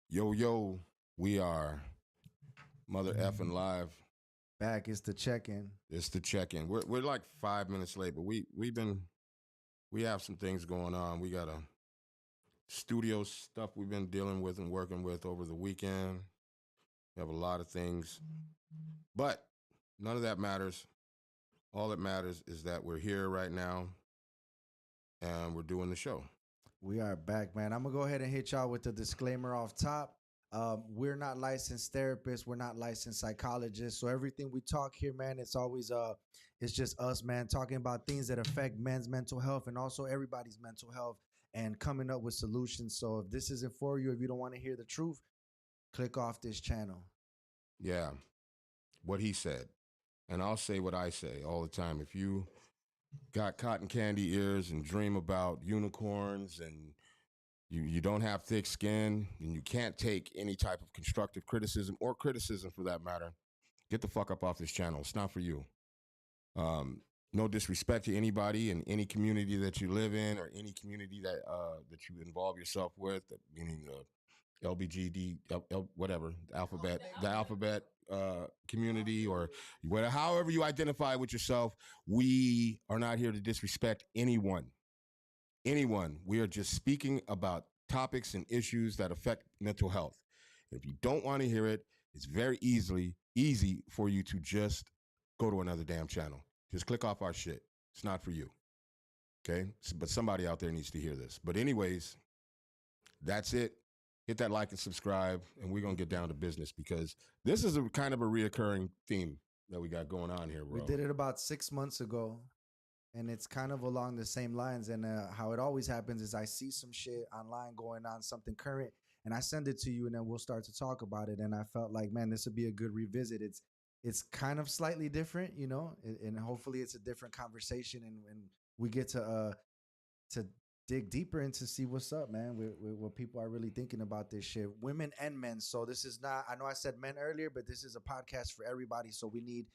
Yo, yo, we are mother effing live. Back is the check-in. It's the check-in. We're like 5 minutes late, but we have some things going on. We got a studio stuff we've been dealing with and working with over the weekend. We have a lot of things, but none of that matters. All that matters is that we're here right now and we're doing the show. We are back, man. I'm gonna go ahead and hit y'all with the disclaimer off top. We're not licensed therapists. We're not licensed psychologists. So everything we talk here, man, it's just us, man, talking about things that affect men's mental health and also everybody's mental health and coming up with solutions. So if this isn't for you, if you don't want to hear the truth, click off this channel. Yeah, what he said. And I'll say what I say all the time. If you got cotton candy ears and dream about unicorns and you don't have thick skin and you can't take any type of constructive criticism or criticism for that matter, get the fuck up off this channel. It's not for you. No disrespect to anybody in any community that you live in or any community that you involve yourself with, meaning the LBGD, whatever, the alphabet community, or whatever, however you identify with yourself. We are not here to disrespect anyone. We are just speaking about topics and issues that affect mental health. If you don't want to hear it, it's very easy for you to just go to another damn channel. Just click off our shit. It's not for you. Okay? But somebody out there needs to hear this. But anyways, that's it. Hit that like and subscribe, and we're going to get down to business because this is a kind of a reoccurring theme that we got going on here, bro. We did it about 6 months ago, and it's kind of along the same lines. And how it always happens is I see some shit online going on, something current, and I send it to you, and then we'll start to talk about it. And I felt like, man, this would be a good revisit. It's kind of slightly different, and hopefully it's a different conversation, and we get to dig deeper into see what's up, man. What people are really thinking about this shit, women and men. So this is not. I know I said men earlier, but this is a podcast for everybody. So we need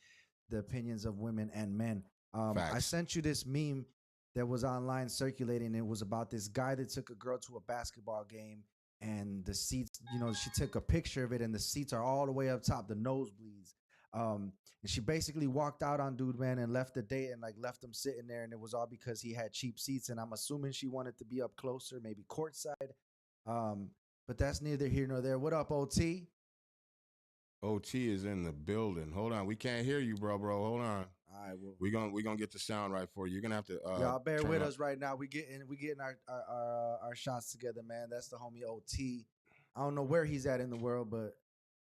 the opinions of women and men. I sent you this meme that was online circulating. It was about this guy that took a girl to a basketball game, and the seats, she took a picture of it, and the seats are all the way up top, the nosebleeds. And she basically walked out on dude, man, and left the date and like left him sitting there, and it was all because he had cheap seats. And I'm assuming she wanted to be up closer, maybe courtside. But that's neither here nor there. What up, OT? OT is in the building. Hold on, we can't hear you, bro. Hold on. All right, well, we're gonna get the sound right for you. You're gonna have to y'all bear with us right now. We getting our shots together, man. That's the homie OT. I don't know where he's at in the world, but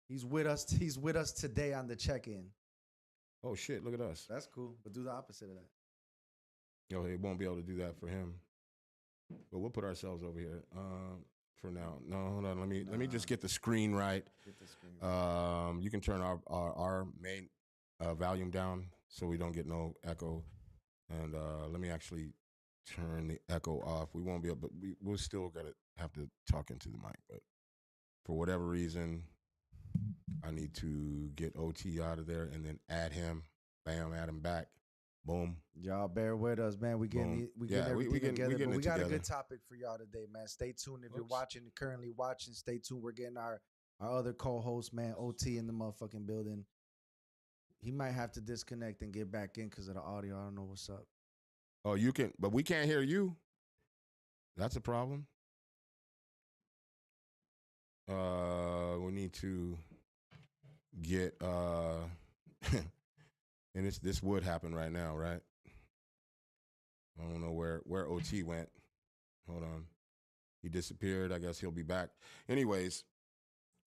he's with us. He's with us today on the check-in. Oh shit! Look at us. That's cool, but do the opposite of that. Yo, he won't be able to do that for him. But we'll put ourselves over here for now. No, hold on. Let me just get the screen right. Get the screen right. You can turn our main volume down so we don't get no echo. And let me actually turn the echo off. We won't be able, but we'll still gotta have to talk into the mic. But for whatever reason, I need to get OT out of there and then add him. Bam, add him back. Boom. Y'all bear with us, man. We getting everything together. But we got a good topic for y'all today, man. Stay tuned. If you're currently watching, stay tuned. We're getting our other co-host, man, OT, in the motherfucking building. He might have to disconnect and get back in because of the audio. I don't know what's up. Oh, you can, but we can't hear you. That's a problem. We need to get and this would happen right now, right? I don't know where OT went. Hold on. He disappeared. I guess he'll be back. Anyways,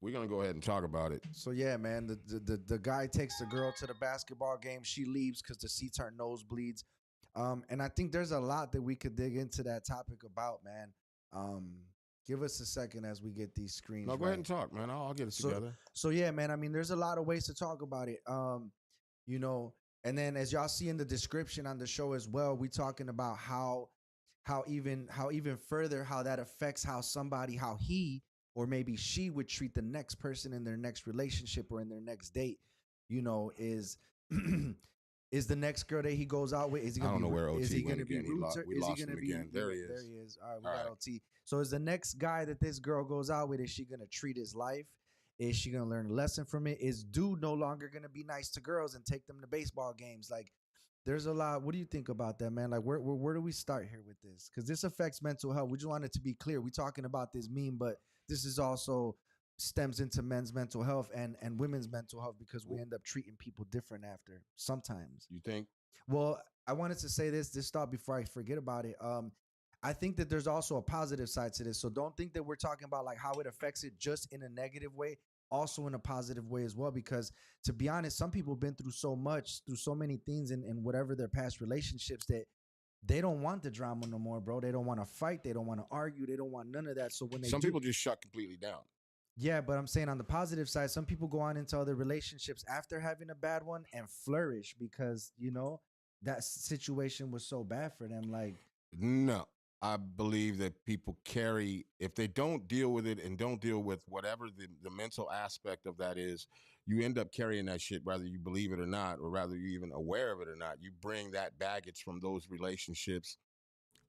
we're gonna go ahead and talk about it. So yeah, man, the guy takes the girl to the basketball game. She leaves because the seats are nosebleeds. And I think there's a lot that we could dig into that topic about, man. Give us a second as we get these screens. No, go ahead and talk, man. I'll get it together. So yeah, man. I mean, there's a lot of ways to talk about it. And then as y'all see in the description on the show as well, we talking about how even further how that affects how he or maybe she would treat the next person in their next relationship or in their next date, is Is the next girl that he goes out with? Is he I gonna don't be? know where Is OT he went gonna be again. rude? We Is he lost gonna him be? again. There he is. There he is. All right, we All got right. OT. So is the next guy that this girl goes out with? Is she gonna treat his life? Is she gonna learn a lesson from it? Is dude no longer gonna be nice to girls and take them to baseball games? Like, there's a lot. What do you think about that, man? Like, where do we start here with this? Because this affects mental health. We just want it to be clear. We're talking about this meme, but this is also stems into men's mental health and women's mental health because we end up treating people different after sometimes. You think? Well, I wanted to say this thought before I forget about it. I think that there's also a positive side to this. So don't think that we're talking about like how it affects it just in a negative way, also in a positive way as well. Because to be honest, some people have been through so much, through so many things in whatever their past relationships that they don't want the drama no more, bro. They don't want to fight. They don't want to argue. They don't want none of that. So when they Some people just shut completely down. yeah, but I'm saying on the positive side, some people go on into other relationships after having a bad one and flourish because, you know, that situation was so bad for them. Like, No, I believe that people carry, if they don't deal with it and don't deal with whatever the mental aspect of that is, you end up carrying that shit, whether you believe it or not, or whether you're even aware of it or not. You bring that baggage from those relationships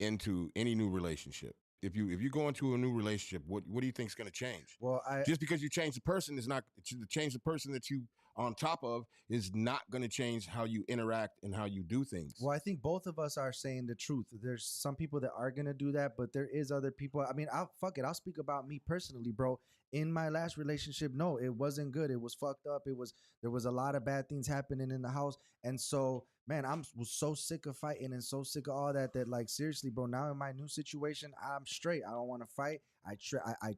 into any new relationship. If you go into a new relationship, what do you think is going to change? well, Just because you change the person is not to change the person that you on top of is not going to change how you interact and how you do things. well, I think both of us are saying the truth. There's some people that are gonna do that, but there is other people. I mean, I'll speak about me personally, bro. In my last relationship, no, it wasn't good. It was fucked up. There was a lot of bad things happening in the house, and so man, was so sick of fighting and so sick of all that like seriously, bro. Now in my new situation, I'm straight. I don't want to fight. I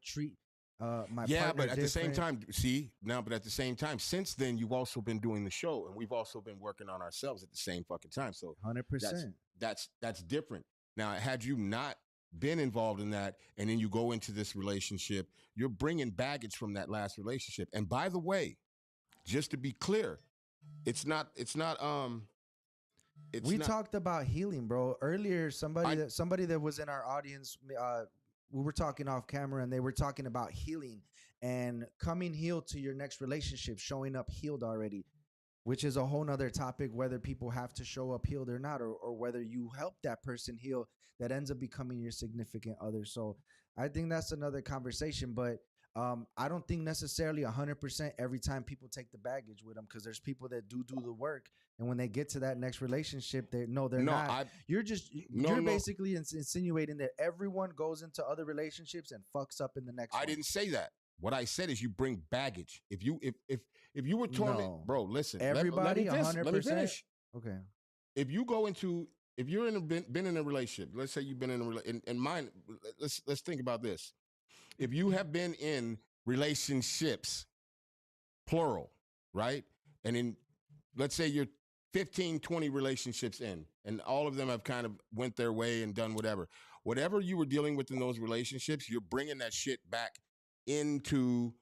treat my Yeah, partner but at the same different. time, but at the same time, since then, you've also been doing the show, and we've also been working on ourselves at the same fucking time. So 100%. that's different. Now, had you not been involved in that, and then you go into this relationship, you're bringing baggage from that last relationship. And by the way, just to be clear, it's not. We talked about healing, bro. Earlier, somebody that was in our audience, we were talking off camera, and they were talking about healing and coming healed to your next relationship, showing up healed already, which is a whole nother topic. Whether people have to show up healed or not, or whether you help that person heal, that ends up becoming your significant other. So I think that's another conversation, but. I don't think necessarily 100% every time people take the baggage with them because there's people that do the work, and when they get to that next relationship, they're not. You're basically insinuating that everyone goes into other relationships and fucks up in the next. I didn't say that. What I said is you bring baggage. If you were tormented, bro, listen. Everybody, 100%. Let me finish. Okay. If you're been in a relationship, let's say you've been in a relationship, and mine. Let's think about this. If you have been in relationships, plural, right? And in, let's say you're 15, 20 relationships in, and all of them have kind of went their way and done whatever you were dealing with in those relationships, you're bringing that shit back into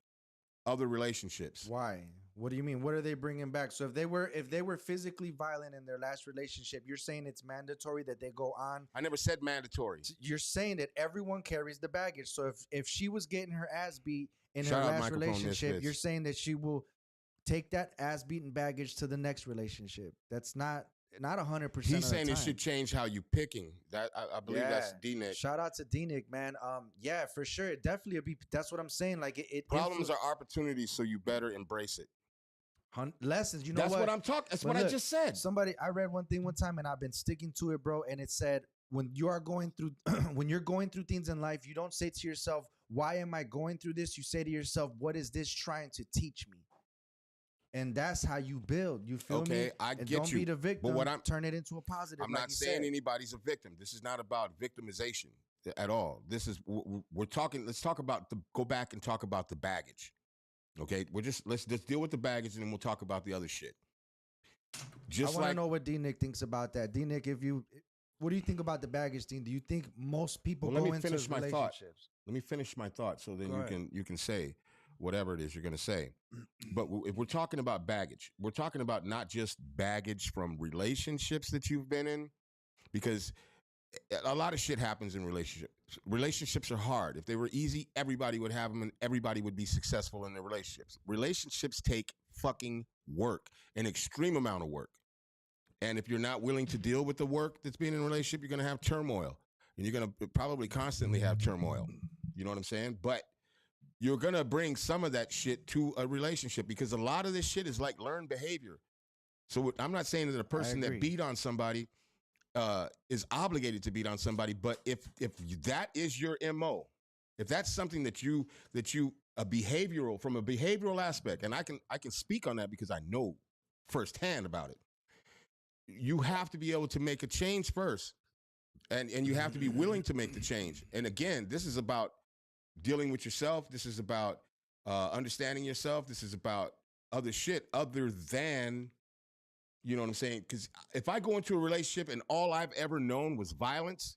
other relationships. Why? What do you mean? What are they bringing back? So if they were physically violent in their last relationship, you're saying it's mandatory that they go on? I never said mandatory. You're saying that everyone carries the baggage. So if she was getting her ass beat in her last relationship, you're saying that she will take that ass beating baggage to the next relationship. That's not 100%. He's saying it should change how you picking. That I believe that's D-Nick. Shout out to D-Nick, man. Yeah, for sure. It definitely be. That's what I'm saying. Like it problems are opportunities, so you better embrace it. Lessons, you know, that's what I'm talking. That's what I just said. I read one thing one time, and I've been sticking to it, bro. And it said, when you are going through, when you're going through things in life, you don't say to yourself, "Why am I going through this?" You say to yourself, "What is this trying to teach me?" And that's how you build. You feel me? Okay, I get you. Don't be the victim. But turn it into a positive. I'm not saying anybody's a victim. This is not about victimization at all. This is we're talking. Let's talk about go back and talk about the baggage. Okay, let's deal with the baggage, and then we'll talk about the other shit. I want to know what D-Nick thinks about that. D-Nick, what do you think about the baggage thing? Do you think most people go into relationships? Let me finish my thought, so then you can say whatever it is you're going to say. But if we're talking about baggage, we're talking about not just baggage from relationships that you've been in, because a lot of shit happens in relationships. Relationships are hard. If they were easy, everybody would have them and everybody would be successful in their relationships. Relationships take fucking work, an extreme amount of work. And if you're not willing to deal with the work that's being in a relationship, you're going to have turmoil. And you're going to probably constantly have turmoil. You know what I'm saying? But you're going to bring some of that shit to a relationship because a lot of this shit is like learned behavior. So I'm not saying that a person that beat on somebody is obligated to beat on somebody, but if that is your MO, if that's something that you a behavioral from a behavioral aspect, and I can speak on that because I know firsthand about it. You have to be able to make a change first, and you have to be willing to make the change. And again, this is about dealing with yourself. This is about understanding yourself. This is about other shit other than, you know what I'm saying? Because if I go into a relationship and all I've ever known was violence,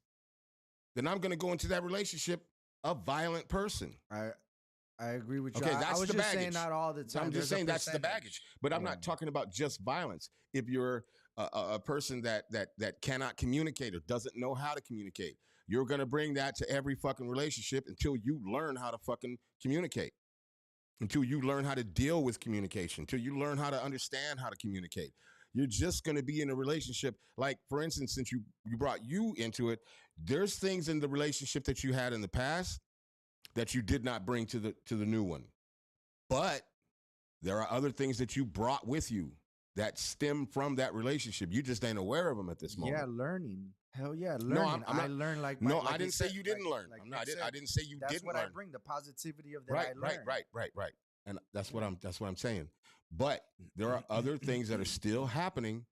then I'm going to go into that relationship a violent person. I agree with you. Okay, that's I was the just baggage. saying not all the time. So I'm just saying that's the baggage. But I'm not talking about just violence. If you're a person that cannot communicate or doesn't know how to communicate, you're going to bring that to every fucking relationship until you learn how to fucking communicate, until you learn how to deal with communication, until you learn how to understand how to communicate. You're just going to be in a relationship. Like, for instance, since you brought you into it, there's things in the relationship that you had in the past that you did not bring to the new one. But there are other things that you brought with you that stem from that relationship. You just ain't aware of them at this moment. Yeah, learning. Hell yeah, learning. No, I'm not, I learned like I didn't say you didn't learn. I didn't say you didn't learn. That's what I bring, the positivity of that right, I learned. Right. And that's what I'm saying. But there are other things that are still happening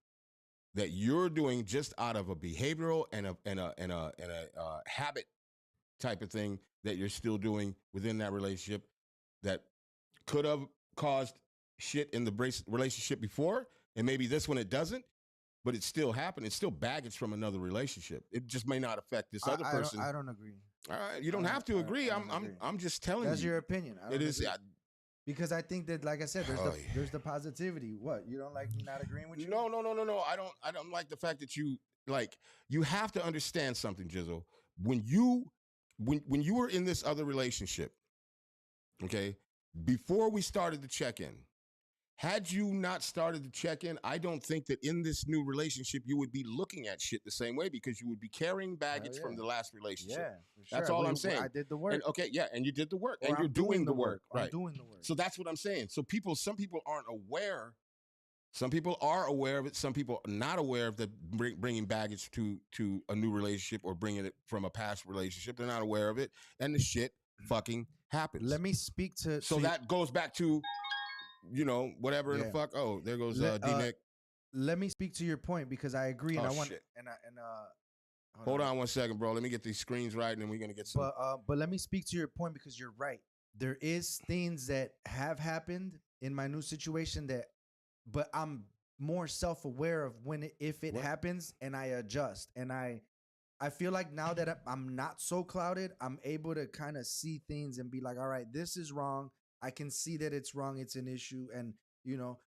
that you're doing just out of a behavioral and a habit type of thing that you're still doing within that relationship that could have caused shit in the relationship before, and maybe this one it doesn't, but it's still happening. It's still baggage from another relationship. It just may not affect this other person. I don't agree. All right, you don't have to agree. I'm just telling you. That's your opinion. It is. Because I think that, like I said, there's the positivity. What, you don't like me not agreeing with you? No. I don't like the fact that you have to understand something, Jizzle. When you were in this other relationship, okay, before we started the check-in, had you not started the check-in, I don't think that in this new relationship you would be looking at shit the same way because you would be carrying baggage from the last relationship. Yeah, for sure. That's all I'm saying. I did the work. And, and you did the work, Or and you're doing the work. Right. I'm doing the work. So that's what I'm saying. So some people aren't aware. Some people are aware of it. Some people are not aware of the bringing baggage to a new relationship or bringing it from a past relationship. They're not aware of it, and the shit fucking happens. Let me speak to. So that goes back to, whatever in the fuck. Oh, there goes D-Nick. Let me speak to your point because I agree, and I want shit. Hold on 1 second, bro. Let me get these screens right, and then we're gonna get some. But let me speak to your point because you're right. There is things that have happened in my new situation but I'm more self-aware of if it happens, and I adjust. And I feel like now that I'm not so clouded, I'm able to kind of see things and be like, all right, this is wrong. I can see that it's wrong. It's an issue. And,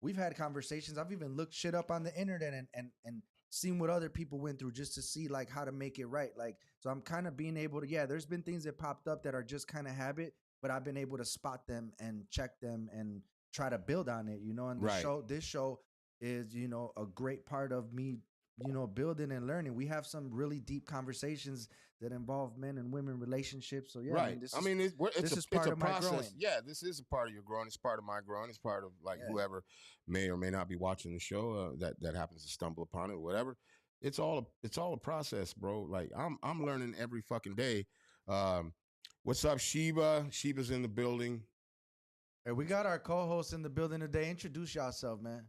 we've had conversations. I've even looked shit up on the internet and seen what other people went through just to see like how to make it right. Like, so I'm kind of being able to, there's been things that popped up that are just kind of habit, but I've been able to spot them and check them and try to build on it, and this show is, a great part of me, building and learning. We have some really deep conversations that involve men and women relationships. So right. This is it's a process. Yeah, this is a part of your growing. It's part of my growing. It's part of whoever may or may not be watching the show that happens to stumble upon it or whatever. It's all a process, bro. Like I'm learning every fucking day. What's up, Sheba? Sheba's in the building. Hey, we got our co-host in the building today. Introduce yourself, man.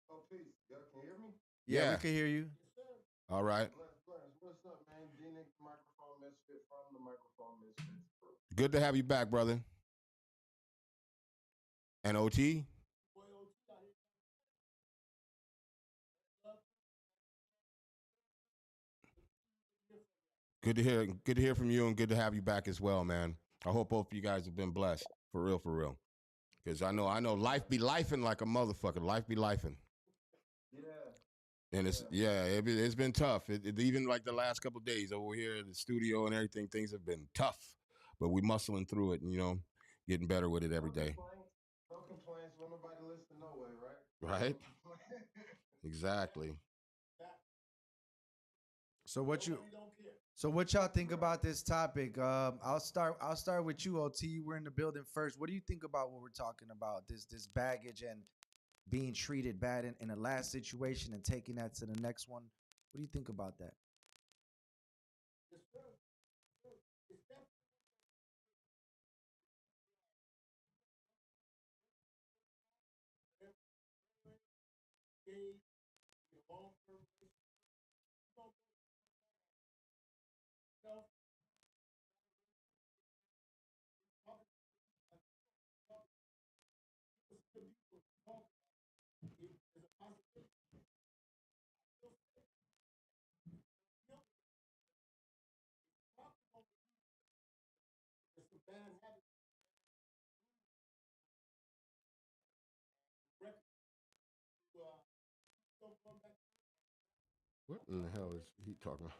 Oh, peace. Y'all can hear me? Yeah, we can hear you. All right. What's up, man? D-Nick, Microphone Misfit from the Microphone Misfits. Good to have you back, brother. And OT? Good to hear from you, and good to have you back as well, man. I hope both of you guys have been blessed, for real. Because I know life be lifing like a motherfucker. Life be lifing. Yeah. And it's been tough. It even like the last couple of days over here at the studio and everything, things have been tough. But we muscling through it and, getting better with it every day. No complaints. Won't nobody listen no way, right? Right? Exactly. So what you so what y'all think about this topic? I'll start with you, OT. We're in the building first. What do you think about what we're talking about? This baggage and being treated bad in the last situation and taking that to the next one. What do you think about that? What in the hell is he talking about?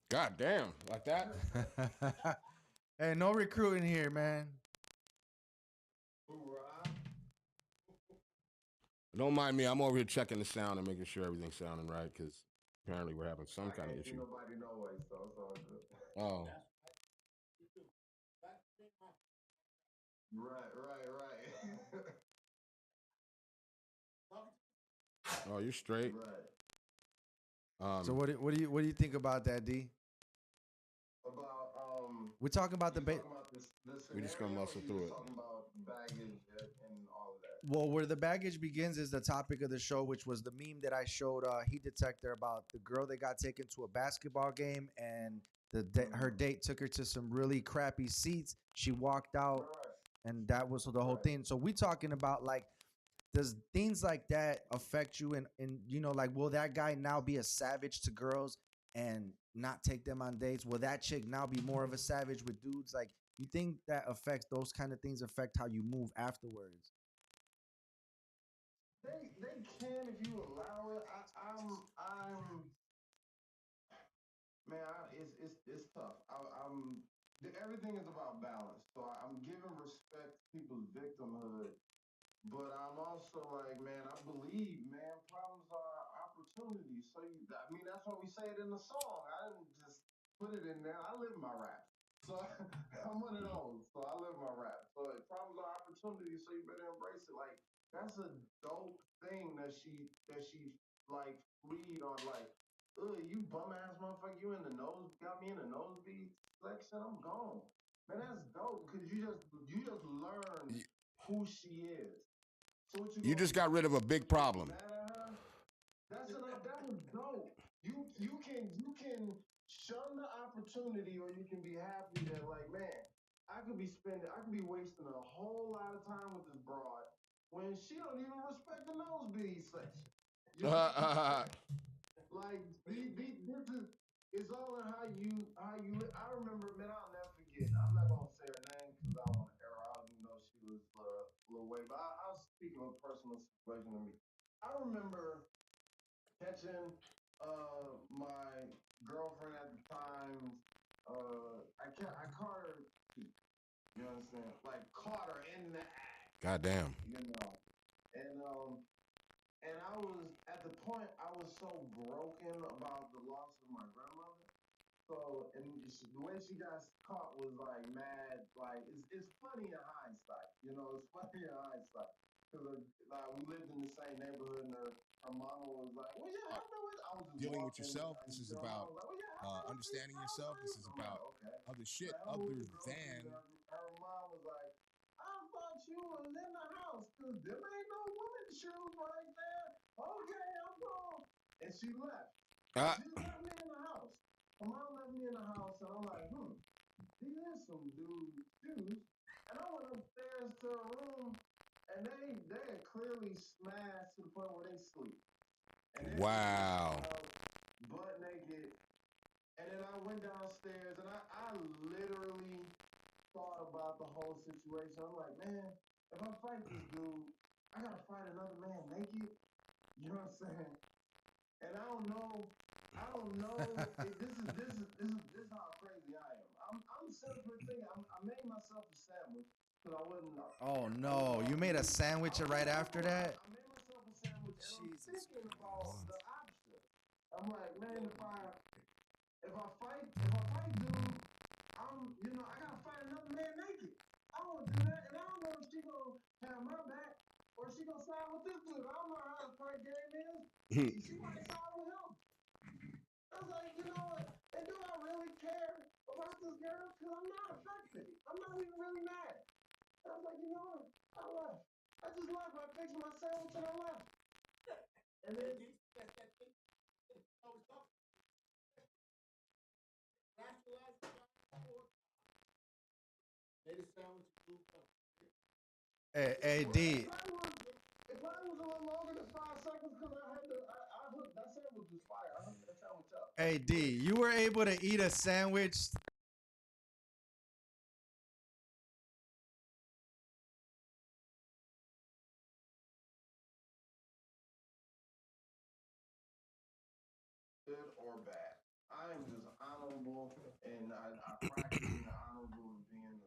God damn, like that? Hey, no recruiting here, man. Don't mind me. I'm over here checking the sound and making sure everything's sounding right because apparently we're having some kind of issue. Nobody no way, so it's all good. Oh, Right. oh, you're straight. Right. So what do you think about that, D? About We're talking about the you talking about this We're just gonna scenario, or muscle you through just it. talking about baggage and all of that? well, where the baggage begins is the topic of the show, which was the meme that I showed Heat Detector about the girl that got taken to a basketball game and her date took her to some really crappy seats. She walked out, Right. and that was the whole Right. thing. So we talking about like, does things like that affect you? And like, will that guy now be a savage to girls and not take them on dates? Will that chick now be more of a savage with dudes? Like, you think that affects those kind of things affect how you move afterwards? They can if you allow it. I'm man. It's tough. Everything is about balance. So I'm giving respect to people's victimhood, but I'm also like, man, I believe, man, problems are opportunities. So I mean, that's why we say it in the song. I didn't just put it in there. I live my rap. So I'm one of those. So I live my rap. So problems are opportunities. So you better embrace it. Like that's a dope thing that she like fleed on. Like, ugh, you bum ass motherfucker. You in the nose got me in the nosebleed section. I'm gone. Man, that's dope because you just learned who she is. So what you You gonna just got rid of a big you gonna be problem. mad at her? That's enough. That was dope. You can shun the opportunity, or you can be happy that like, man, I could be wasting a whole lot of time with this broad when she don't even respect the nosebleed section. You know what I'm saying? Like this is it's all in how you I remember, man, I'll never forget. I'm not gonna say her name because I don't want to air her out, even though she was a little way. But I'll speak of a personal situation to me. I remember catching my girlfriend at the time. I caught her. You understand? Like caught her in the act. God damn. You know, and I was at the point I was so broken about the loss of my grandmother. So, and the way she got caught was like mad. Like it's funny in hindsight, you know. It's funny in hindsight because like we lived in the same neighborhood, and her mama was like, "Well, yeah, I know it." I was just Dealing with walking, yourself. This is you know. My about mama was like, "Well, yeah, I know it." understanding yourself. This is I'm like, about "Okay." other So shit I other moved the groceries, than and her mom was like, "I thought you was in the house because there ain't no women's shoes right there." Okay, I'm gone, and she left. Uh, She just left me in the house. My mom left me in the house, and I'm like, these are some dude's shoes. And I went upstairs to her room, and they had clearly smashed to the point where they sleep. And they're wow. butt naked. And then I went downstairs, and I literally thought about the whole situation. I'm like, man, if I fight this dude, I gotta fight another man naked. You know what I'm saying? And I don't know. This is how crazy I am. I'm sitting here thinking. I made myself a sandwich because I wasn't. Oh I was no, you made a sandwich right after that? I made myself a sandwich, and I'm Jesus thinking about Christ. the option. I'm like, man, if I fight dude, I gotta fight another man naked. I don't do that, and I don't know if she gonna have my back or she gonna side with this dude. I don't know how the fight game is. She might side with him. I was like, you know what? And do I really care about this girl? Because I'm not affected. I'm not even really mad. And I was like, you know what? I left. I just left. I fixed my sandwich and I left. And then Hey, well, D. it probably was a little longer than 5 seconds because I hooked that sandwich was fire. I hooked that sandwich up. Hey, D. You were able to eat a sandwich. Good or bad. I am just honorable, and I practice being honorable and being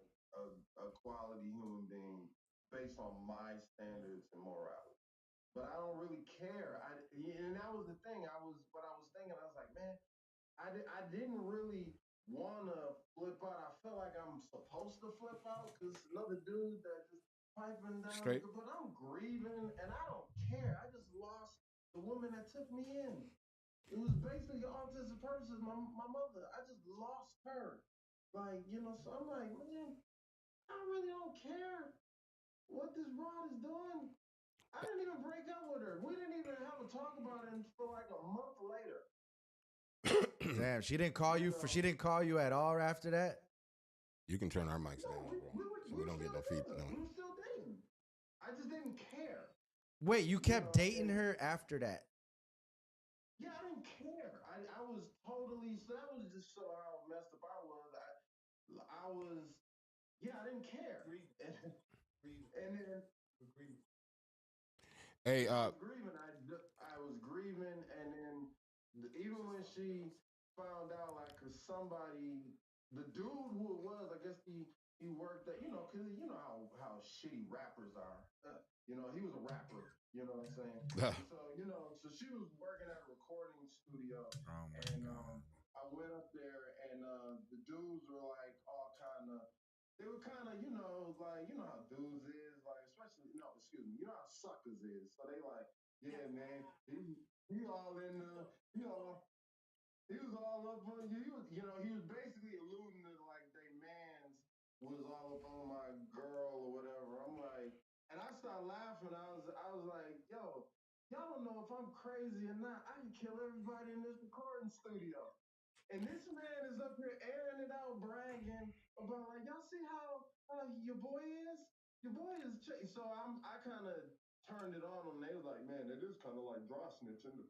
a quality human being based on my standards and morality. But I don't really care. And that was the thing. What I was thinking. I was like, man, I didn't really want to flip out. I felt like I'm supposed to flip out because another dude that just piping down. Straight. But I'm grieving, and I don't care. I just lost the woman that took me in. It was basically autistic purposes. My mother. I just lost her. So I'm like, man, I really don't care what this broad is doing. I didn't even break up with her. We didn't even have a talk about it until like a month later. Damn, she didn't call you for. She didn't call you at all after that. You can turn our mics No, down, bro, so we we were don't get still no feed. together. No. We were still dating. I just didn't care. Wait, you kept dating And her after that? yeah, I didn't care. I was totally. So that was just so how messed up I was. I was. Yeah, I didn't care. And then Hey, I was grieving. I was grieving, and then even when she found out, like, cause somebody, the dude who it was, I guess he worked at, cause you know how shitty rappers are. He was a rapper. You know what I'm saying? And so so she was working at a recording studio, Oh my and god. I went up there, and the dudes were like all kind of. They were kind of, like, how dudes is, like, especially, no, excuse me, you know how suckers is. So they like, yeah, man, he all in the, he was all up on you. He was basically alluding to like they man's was all up on my girl or whatever. I'm like, and I started laughing. I was like, yo, y'all don't know if I'm crazy or not. I can kill everybody in this recording studio. And this man is up here airing it out, bragging about like, y'all see how your boy is? Your boy is so I kind of turned it on them. They was like, man, it is kind of like dry snitching.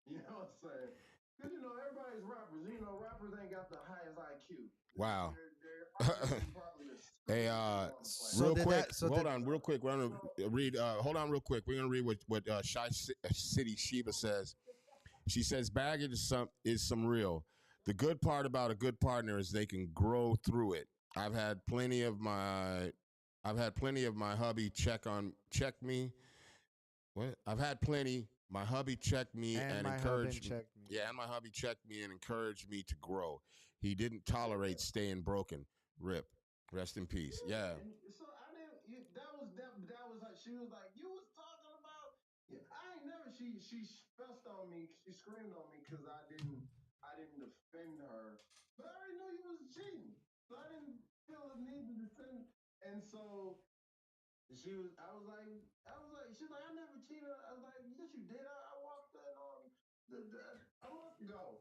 You know what I'm saying? Because everybody's rappers. Rappers ain't got the highest IQ. wow. They're obviously probably the Hey, stupidest people on the planet. So real did quick. that? So Hold did on, real quick. We're gonna read. Hold on, real quick. We're gonna read what Shy City Shiva says. She says baggage is some real. The good part about a good partner is they can grow through it. I've had plenty of my hubby check me. What? I've had plenty. My hubby checked me and and my husband encouraged me. checked me. Yeah, and my hubby checked me and encouraged me to grow. He didn't tolerate staying broken. Rip. Rest in peace. Yeah. And so I didn't. That was like she was like you was talking about. Yeah, I ain't never. She fussed on me. She screamed on me because I didn't defend her. But I already knew he was cheating, so I didn't feel the need to defend. And so she's like, I never cheated. I was like, yes, you did. I walked in on a month ago.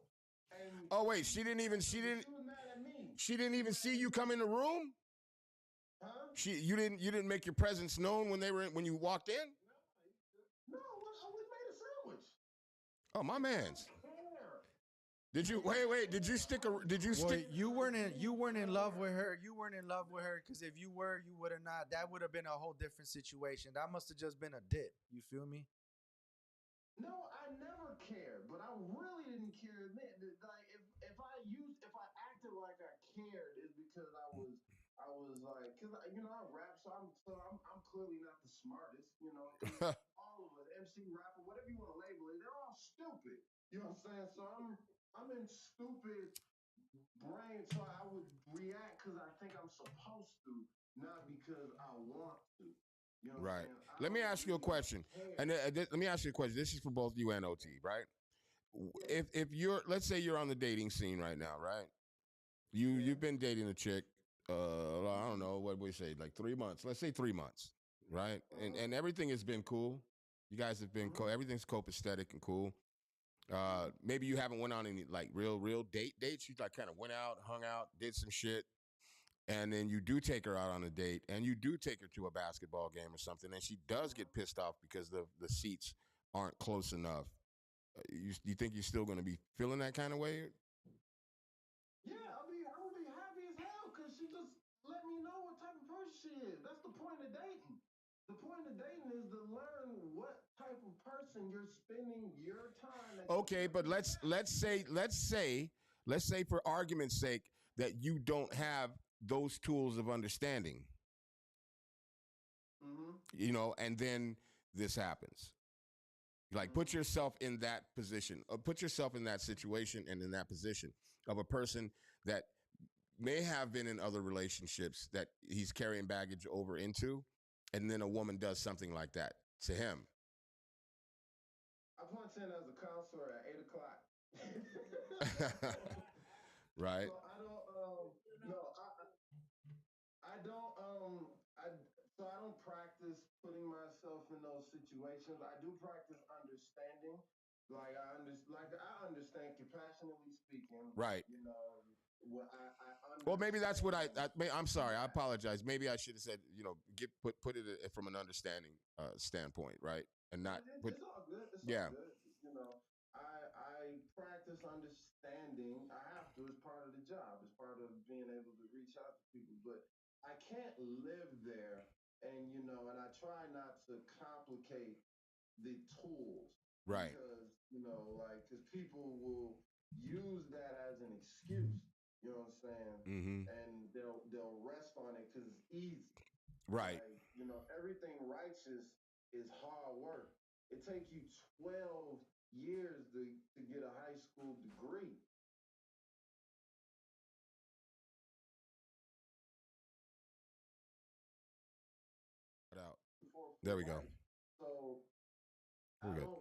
And Oh wait, she was mad at me. didn't even see you come in the room. Huh? You didn't make your presence known when you walked in. No, we made a sandwich. Oh my I man's. don't care. Did you wait? Did you stick? Did you Well, stick? you weren't in love with her. You weren't in love with her because if you were, you would have not. That would have been a whole different situation. That must have just been a dip. You feel me? No, I never cared, but I really didn't care then. Like if I acted like I cared, is because I was like, cause I rap, so I'm clearly not the smartest, cause all of us, MC, rapper, whatever you want to label it, they're all stupid. You know what I'm saying? So I'm in stupid brain, so I would react because I think I'm supposed to, not because I want to. You know what I'm Right. saying? I Let me don't ask you a really question. care. And let me ask you a question. This is for both you and OT, right? If you're, let's say you're on the dating scene right now, right? You've been dating a chick. I don't know what we say, like 3 months. Let's say 3 months, right? And everything has been cool. You guys have been cool. Everything's copacetic and cool. Maybe you haven't went on any like real dates. You like kind of went out, hung out, did some shit, and then you do take her out on a date, and you do take her to a basketball game or something, and she does get pissed off because the seats aren't close enough. You think you're still going to be feeling that kind of way? Yeah, I would be happy as hell because she just let me know what type of person she is. That's the point of dating. The point of dating is to learn what type of person you're spending your time that you're Okay, but spending with. let's say for argument's sake that you don't have those tools of understanding, and then this happens. Like put yourself in that position, put yourself in that situation and in that position of a person that may have been in other relationships that he's carrying baggage over into, and then a woman does something like that to him. I punch in as a counselor at 8 o'clock. Right? So I don't no I don't I so I don't practice putting myself in those situations. I do practice understanding. I understand compassionately speaking, Right. what I Well, maybe that's what understand I'm sorry. I that. apologize. Maybe I should have said, put it from an understanding standpoint, right? And not put, It's all good. It's all yeah, good. I practice understanding. I have to. It's part of the job. It's part of being able to reach out to people. But I can't live there, and I try not to complicate the tools right. because because people will use that as an excuse. You know what I'm saying? Mm-hmm. And they'll rest on it because it's easy. Right. Like, everything righteous is hard work. It takes you 12 years to get a high school degree. Out. For There we go. life. So We're good.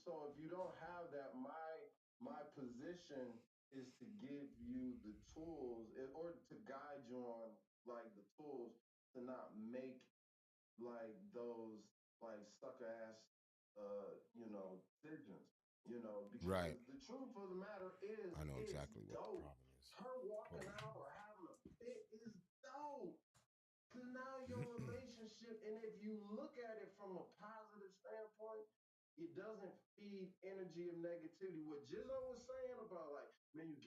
so if you don't have that, my position is to give you the tools or to guide you on like the tools to not make like those like sucker ass decisions, because Right. the truth of the matter is I know it's exactly what the dope. problem is. Her walking out or having a fit is dope. Cause now your relationship, and if you look at it from a positive standpoint, it doesn't feed energy of negativity. What Jizzo was saying about like, man, you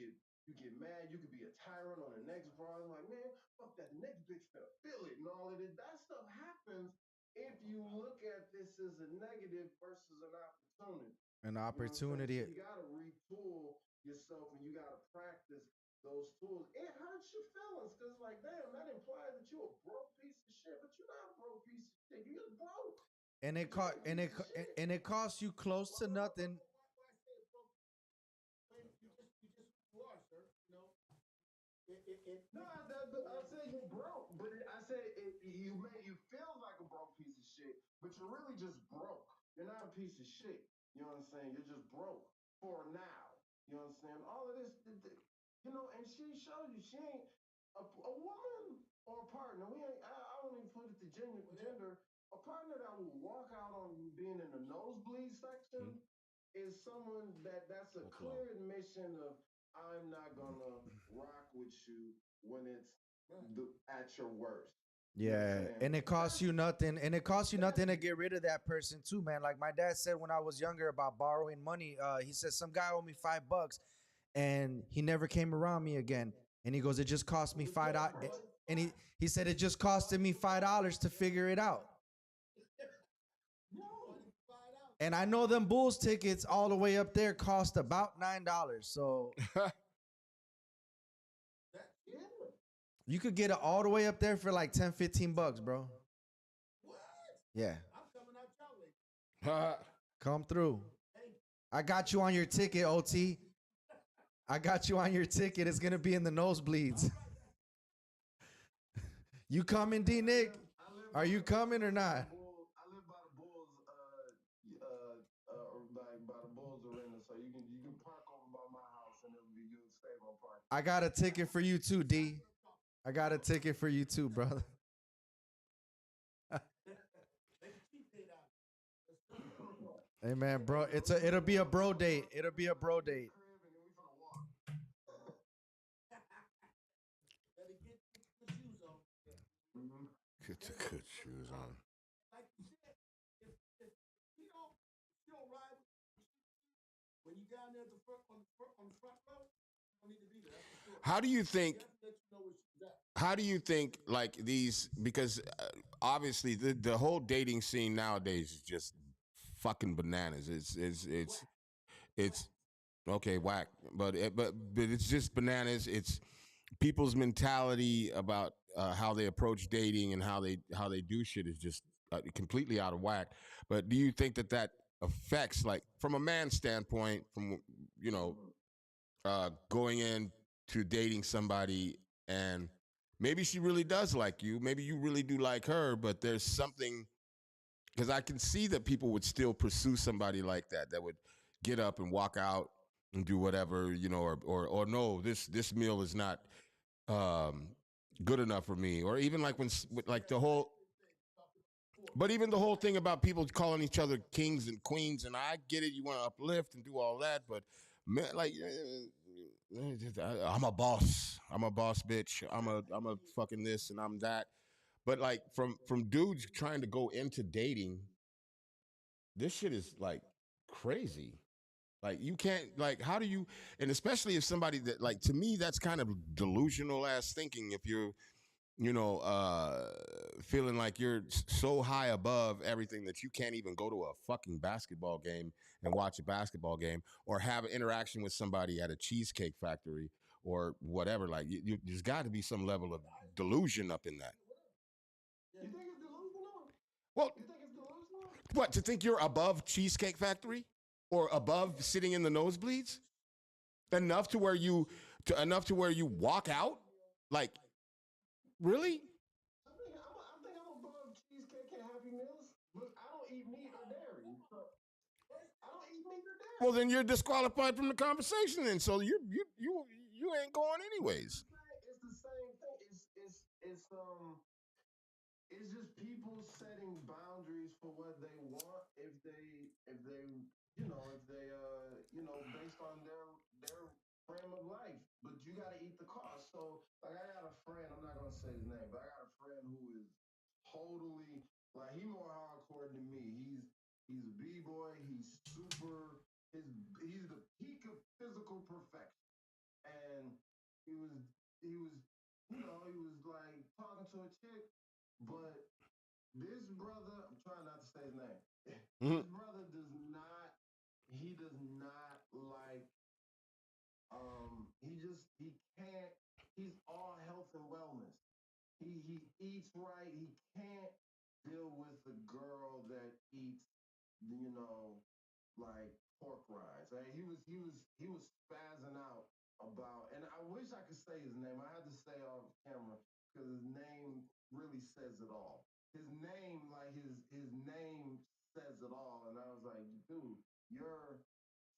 get mad, you could be a tyrant on the next bar. I'm like, man, fuck that. The next bitch better feel it and all of it. That stuff happens if you look at this as a negative versus an opportunity. An You know what I'm saying? So opportunity. you gotta retool yourself and you gotta practice those tools. It hurts your feelings because, like, damn, that implies that you're a broke piece of shit, but you're not a broke piece of shit. You're just broke. And it But you cost ain't a piece of shit. and it costs you close to nothing. Why say it broke? You are, sir. No, I said you're broke, but I said you feel like a broke piece of shit, but you're really just broke. You're not a piece of shit. You know what I'm saying? You're just broke for now. You know what I'm saying? All of this, and she showed you she ain't a woman or a partner. I don't even put it to gender. A partner that will walk out on you being in the nosebleed section is someone that's a clear admission of I'm not gonna rock with you when it's at your worst. You know what I'm Yeah, saying? and it costs you nothing, and it costs you nothing to get rid of that person too, man. Like my dad said when I was younger about borrowing money. He said some guy owed me $5, and he never came around me again. And he goes, it just cost me $5, and he said it just costed me $5 to figure it out. And I know them Bulls tickets all the way up there cost about $9. So you could get it all the way up there for like 10, $15, bro. Yeah. Come through. I got you on your ticket, OT. I got you on your ticket. It's gonna be in the nosebleeds. You coming, D Nick? Are you coming or not? I live by the Bulls, by the Bulls arena, so you can park over by my house, and it'll be you'll save on parking. I got a ticket for you too, D. I got a ticket for you too, brother. Hey man, bro, it'll be a bro date. It'll be a bro date. Get the good shoes on. How do you think? How do you think like these? Because obviously the whole dating scene nowadays is just fucking bananas. It's okay, whack. But it's just bananas. It's people's mentality about how they approach dating and how they do shit is just completely out of whack. But do you think that affects, like, from a man's standpoint, from you know going in to dating somebody, and maybe she really does like you, maybe you really do like her, but there's something, because I can see that people would still pursue somebody like that would get up and walk out and do whatever, or no, this meal is not um, good enough for me, or even like like the whole, but even the whole thing about people calling each other kings and queens, and I get it, you want to uplift and do all that, but man, like, I'm a boss bitch, I'm a fucking this and I'm that, but like from dudes trying to go into dating, this shit is like crazy. Like, you can't, like, how do you, and especially if somebody that, like, to me that's kind of delusional ass thinking, if you're feeling like you're so high above everything that you can't even go to a fucking basketball game and watch a basketball game, or have an interaction with somebody at a cheesecake factory or whatever. Like, there's got to be some level of delusion up in that. You think it's delusional? Well, You think it's delusional? what, to think you're above Cheesecake Factory or above sitting in the nosebleeds enough to where you walk out? Like, really? I think I'm above cheesecake and Happy Meals, but I don't eat meat or dairy. So I don't eat meat or dairy. Well, then you're disqualified from the conversation, and so you ain't going anyways. It's the same thing. It's just people setting boundaries for what they want, if they based on their frame of life. But you got to eat the cost. So, like, I got a friend, I'm not gonna say his name, but I got a friend who is totally, like, he more hardcore than me. He's a b-boy. He's the peak of physical perfection, and he was he was like talking to a chick, but this brother, I'm trying not to say his name. Mhm. This brother does not like, he can't, he's all health and wellness. He eats right. He can't deal with a girl that eats, like pork rinds. He was spazzing out about, and I wish I could say his name. I had to say off camera because his name really says it all. His name, like his name says it all. And I was like, dude, you're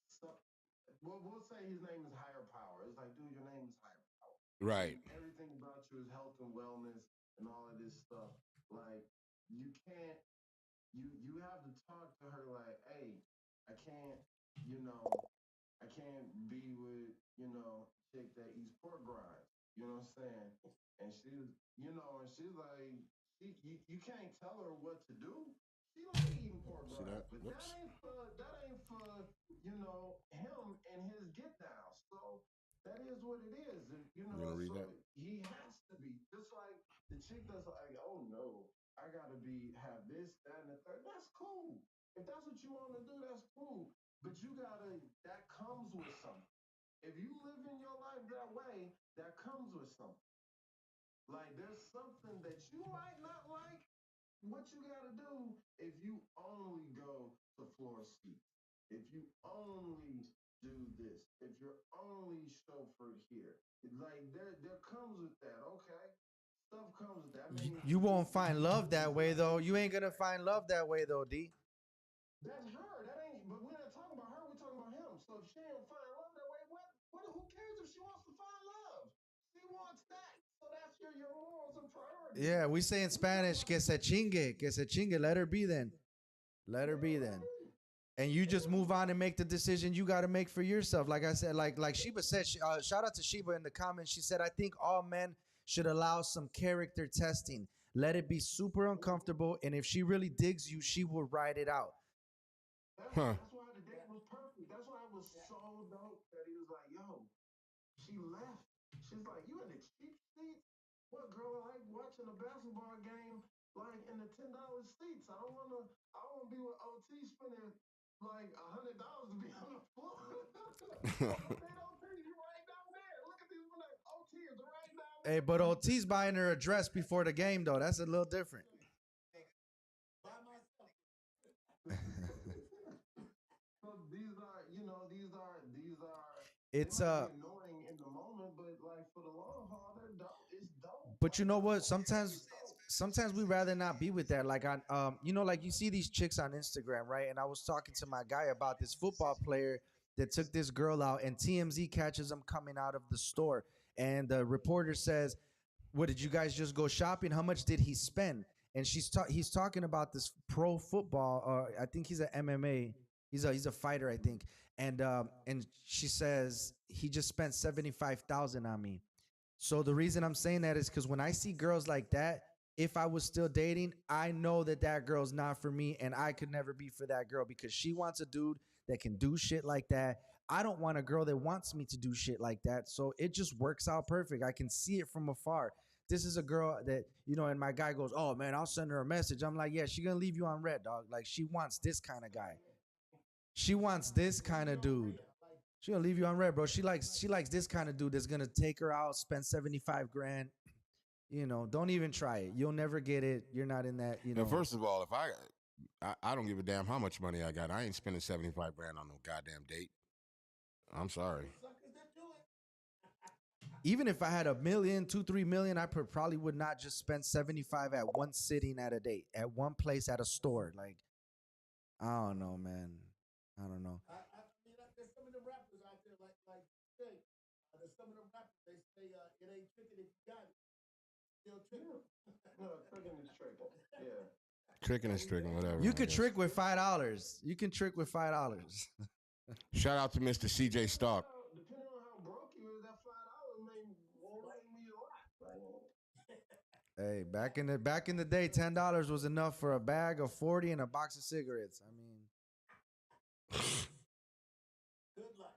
so. We'll say his name is Higher Power. It's like, dude, your name is Higher Power. Right. Everything about you is health and wellness and all of this stuff. Like, you can't, you have to talk to her like, hey, I can't, you know, I can't be with, chick that eats pork rinds. You know what I'm saying? And she's like, you can't tell her what to do. She like eating pork See rinds, that? but Whoops. that ain't for him and his get down. So that is what it is. You gonna read So that? he has to be just like the chick that's like, oh no, I gotta have this, that, and the third. That's cool. If that's what you want to do, that's cool. But that comes with something. If you live in your life that way, that comes with something. Like there's something that you might not like. What you gotta do if you only go to floor seats, if you only do this, if you're only chauffeured here, like there comes with that. Okay, stuff comes with that. You won't find love that way though. You ain't gonna find love that way though, D. That's her. That ain't. But we're not talking about her. We're talking about him. So if she ain't find love that way, what? Who cares if she wants to find love? She wants that. So that's your morals and priorities. Yeah, we say in Spanish, que se chingue, que se chingue. Let her be then. Let her be then. And you just move on and make the decision you got to make for yourself. Like I said, like Sheba said, shout out to Sheba in the comments. She said, I think all men should allow some character testing. Let it be super uncomfortable. And if she really digs you, she will ride it out. Huh. That's why the date was perfect. That's why it was so dope that he was like, yo, she left. She's like, you in the cheap seats? What girl I like watching a basketball game like in the $10 seats? I don't wanna be with OT spending like $100 to be on the floor. They don't tell you right down there. Look at these like OT is right down there. Hey, but OT's buying her a dress before the game, though. That's a little different. So these are It's they might be annoying in the moment, but like for the long haul, they're dope. It's dope. But you know what? Sometimes we rather not be with that. Like on like you see these chicks on Instagram, right? And I was talking to my guy about this football player that took this girl out, and TMZ catches them coming out of the store, and the reporter says, "What did you guys just go shopping? How much did he spend?" And he's talking about this pro football. I think he's a MMA. He's a fighter, I think. And she says he just spent 75,000 on me. So the reason I'm saying that is because when I see girls like that, if I was still dating, I know that that girl's not for me, and I could never be for that girl because she wants a dude that can do shit like that. I don't want a girl that wants me to do shit like that. So it just works out perfect. I can see it from afar. This is a girl that, and my guy goes, "Oh man, I'll send her a message." I'm like, "Yeah, she gonna leave you on red, dog. Like she wants this kind of guy. She wants this kind of dude. She gonna leave you on red, bro. She likes this kind of dude that's gonna take her out, spend 75 grand. Don't even try it. You'll never get it. You're not in that. Now, first of all, if I don't give a damn how much money I got. I ain't spending 75 grand on no goddamn date. I'm sorry. Even if I had $1 million, 2, 3 million, I probably would not just spend 75 at one sitting at a date, at one place at a store. Like, I don't know, man. I don't know. I mean, there's some of the rappers out there like Jay. There's some of the rappers they say it ain't tricking if you got it. Still tricking. No, tricking is tricking. Yeah. Tricking is tricking, whatever. You could trick with $5. You can trick with $5. Shout out to Mr. CJ Stark. Depending on how broke you is, that $5 won't mean a lot. Hey, back in the day, $10 was enough for a bag of 40 and a box of cigarettes. I mean, Good luck.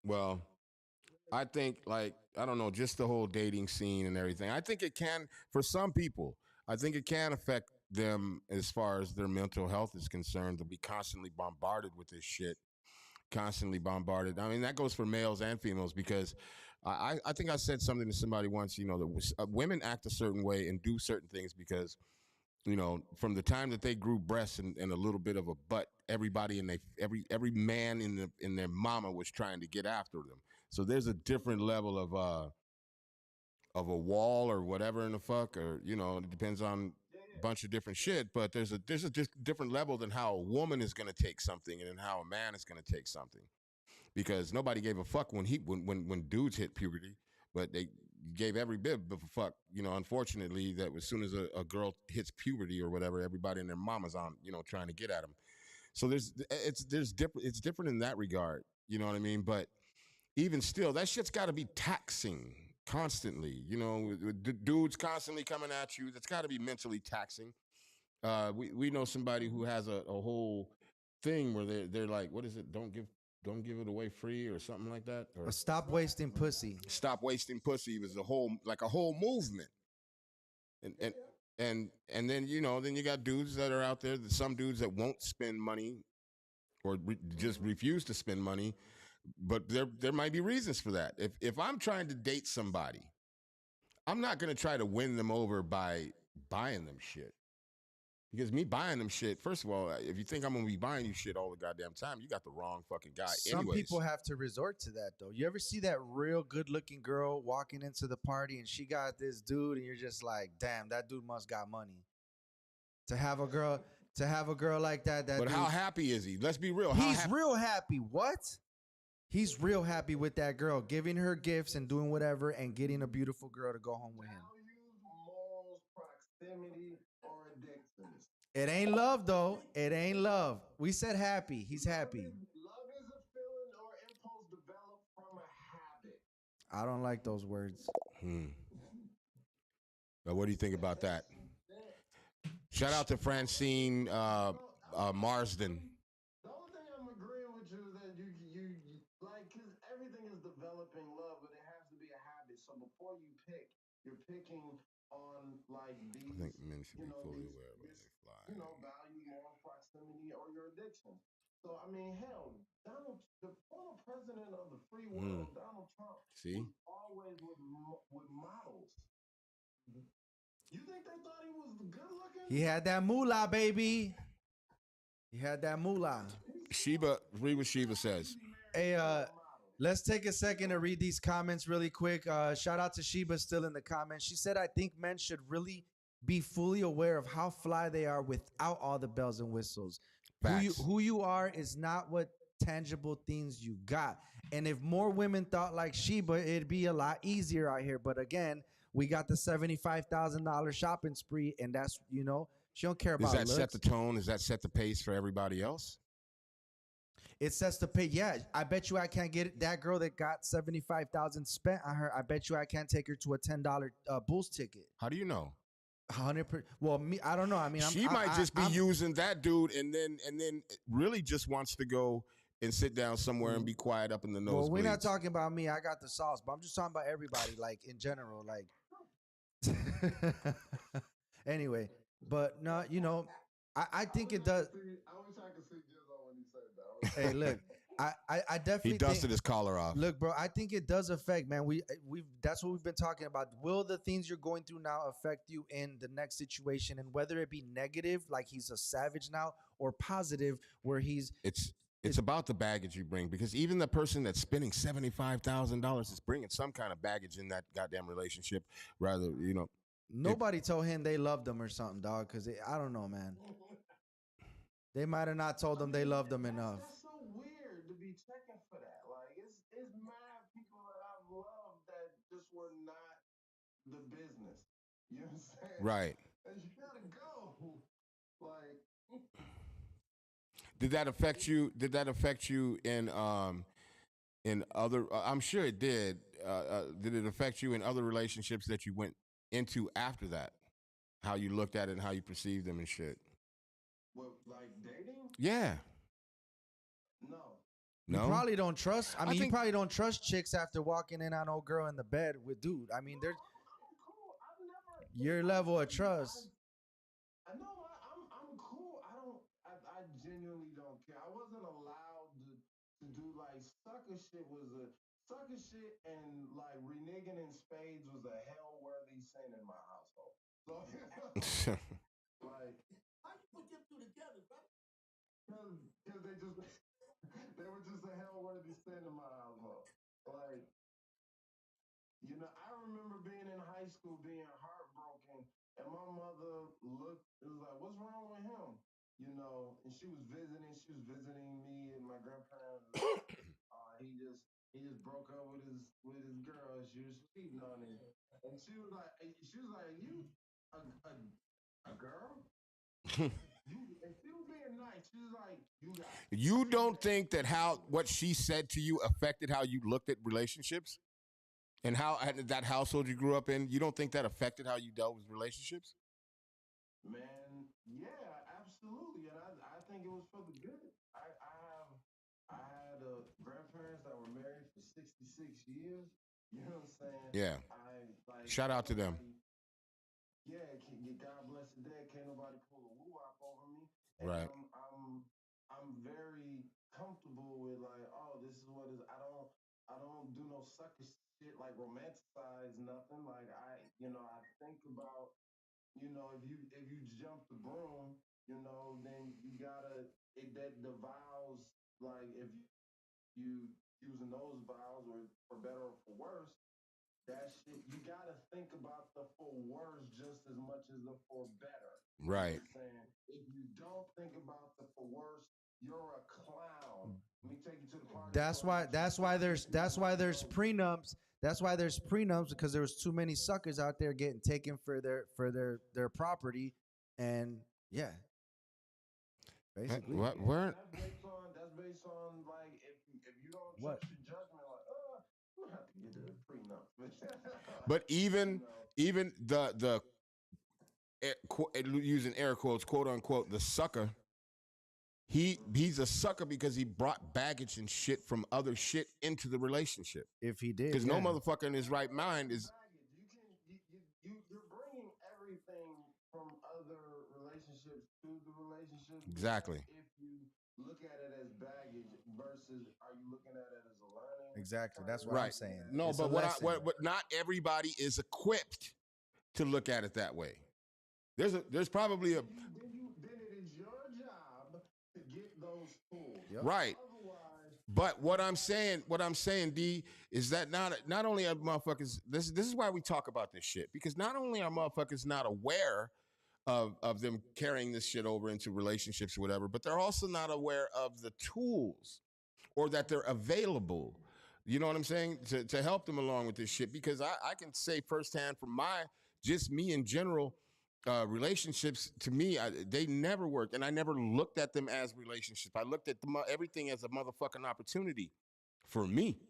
Well, I think, like, I don't know, just the whole dating scene and everything. I think it can, for some people, I think it can affect them as far as their mental health is concerned to be constantly bombarded with this shit. Constantly bombarded. I mean, that goes for males and females because I think I said something to somebody once, that women act a certain way and do certain things because, from the time that they grew breasts and a little bit of a butt, everybody in every man in their mama was trying to get after them. So there's a different level of a wall or whatever in the fuck, or it depends on a bunch of different shit. But there's a different level than how a woman is going to take something and how a man is going to take something, because nobody gave a fuck when dudes hit puberty, but they gave every bit of a fuck. Unfortunately, that as soon as a girl hits puberty or whatever, everybody and their mama's on, trying to get at them. So it's different in that regard. You know what I mean? But even still, that shit's got to be taxing constantly. You know, with dudes constantly coming at you. That's got to be mentally taxing. We know somebody who has a whole thing where they're like, what is it? Don't give it away free or something like that. Or Stop wasting pussy. stop wasting pussy was a whole movement. And and then then you got dudes that are out there. Some dudes that won't spend money or just refuse to spend money, but there might be reasons for that. If I'm trying to date somebody, I'm not going to try to win them over by buying them shit. Because me buying them shit, first of all, if you think I'm gonna be buying you shit all the goddamn time, you got the wrong fucking guy. Some people have to resort to that though. You ever see that real good looking girl walking into the party and she got this dude and you're just like, damn, that dude must got money. To have a girl like that, but how happy is he? Let's be real. He's real happy. What? He's real happy with that girl, giving her gifts and doing whatever and getting a beautiful girl to go home with him. Values, morals, proximity, or addictions. It ain't love though. It ain't love. We said happy. He's happy. Love is a feeling or impulse developed from a habit. I don't like those words. Now, what do you think about that? Shout out to Francine Marsden. The only thing I'm agreeing with you is that you like, because everything is developing love, but it has to be a habit. So before you pick, you're picking on like these. I think men should be fully aware when they fly. Value, moral proximity, or your addiction. So I mean, hell, the former president of the free world, Donald Trump, was always with models. You think they thought he was good looking? He had that moolah, baby. He had that moolah. Read what Sheba says. Hey, let's take a second to read these comments really quick. Shout out to Sheba still in the comments. She said, I think men should really be fully aware of how fly they are without all the bells and whistles. Who you are is not what tangible things you got. And if more women thought like Sheba, it'd be a lot easier out here. But again, we got the $75,000 shopping spree, and that's, she don't care about looks. Does that looks. set the tone? Does that set the pace for everybody else? It sets the pace. Yeah, I bet you I can't get that girl that got $75,000 spent on her. I bet you I can't take her to a $10 Bulls ticket. How do you know? 100%. Well, me, I don't know. I mean, she might just be using that dude, and then really just wants to go and sit down somewhere and be quiet up in the nose. Well, we're not talking about me. I got the sauce, but I'm just talking about everybody, like in general, like. Anyway, but no, I think it does. I wish I could see Jizzo when he said that. Hey, look, I definitely. He dusted his collar off. Look, bro, I think it does affect, man. We've that's what we've been talking about. Will the things you're going through now affect you in the next situation, and whether it be negative, like he's a savage now, or positive, where he's. It's about the baggage you bring, because even the person that's spending $75,000 is bringing some kind of baggage in that goddamn relationship. Rather, Nobody told him they loved him or something, dog. Because I don't know, man. They might have not told them they loved him enough. That's so weird to be checking for that. Like, it's mad people that I've loved that just were not the business. You know what I'm saying? Right. And you gotta go. Like. Did that affect you? Did that affect you in other? I'm sure it did. Did it affect you in other relationships that you went into after that? How you looked at it and how you perceived them and shit. What, like dating? Yeah. No. You probably don't trust. I mean, you probably don't trust chicks after walking in on old girl in the bed with dude. I mean, there's Cool. I've never. your level of trust. I know. I'm cool. I genuinely don't care. I wasn't allowed to do like sucker shit. Sucker shit and like reneging in spades was a hell-worthy sin in my household. So like, How you put them two together, bro? because they were just a hell-worthy sin in my household. Like, I remember being in high school, being heartbroken, and my mother was like, "What's wrong with him?" And she was visiting me and my grandparents. He just broke up with his girl. She was cheating on him, and she was like, "You a girl?" And she was being nice. She was like, You don't think that what she said to you affected how you looked at relationships? And how that household you grew up in, you don't think that affected how you dealt with relationships? Man, yeah, absolutely, and I think it was for the good. I had grandparents that were married for 66 years. You know what I'm saying? Yeah. I like Shout out to them. Yeah, God bless the dead. Can't nobody pull a woo up over me. And Right. I'm very comfortable with like, oh, this is what is. I don't do no sucker shit like romanticize nothing. Like I think about, if you jump the broom, then you gotta that the vows, like if you using those vows or for better or for worse, that shit you gotta think about the for worse just as much as the for better. Right. You know what I'm saying? If you don't think about the for worse, you're a clown. Let me take you to the party. That's why there's prenups. That's why there's prenups, because there was too many suckers out there getting taken for their property, and yeah, basically. What? That's based on like if you don't What? trust your judgment, like we'll have to get a prenup. But even the using air quotes, quote unquote, the sucker. He's a sucker because he brought baggage and shit from other shit into the relationship. If he did, Because no motherfucker in his right mind is. You're bringing everything from other relationships to the relationship. Exactly. If you look at it as baggage versus are you looking at it as a learning? Exactly. That's what I'm saying. No, It's but a what not everybody is equipped to look at it that way. There's probably a. Then it is your job to get those tools. Yep. Right. But what I'm saying, D, is that not only are motherfuckers, this is why we talk about this shit, because not only are motherfuckers not aware of them carrying this shit over into relationships or whatever, but they're also not aware of the tools or that they're available. You know what I'm saying? To help them along with this shit, because I can say firsthand from me in general, relationships to me, they never worked, and I never looked at them as relationships. I looked at everything as a motherfucking opportunity for me,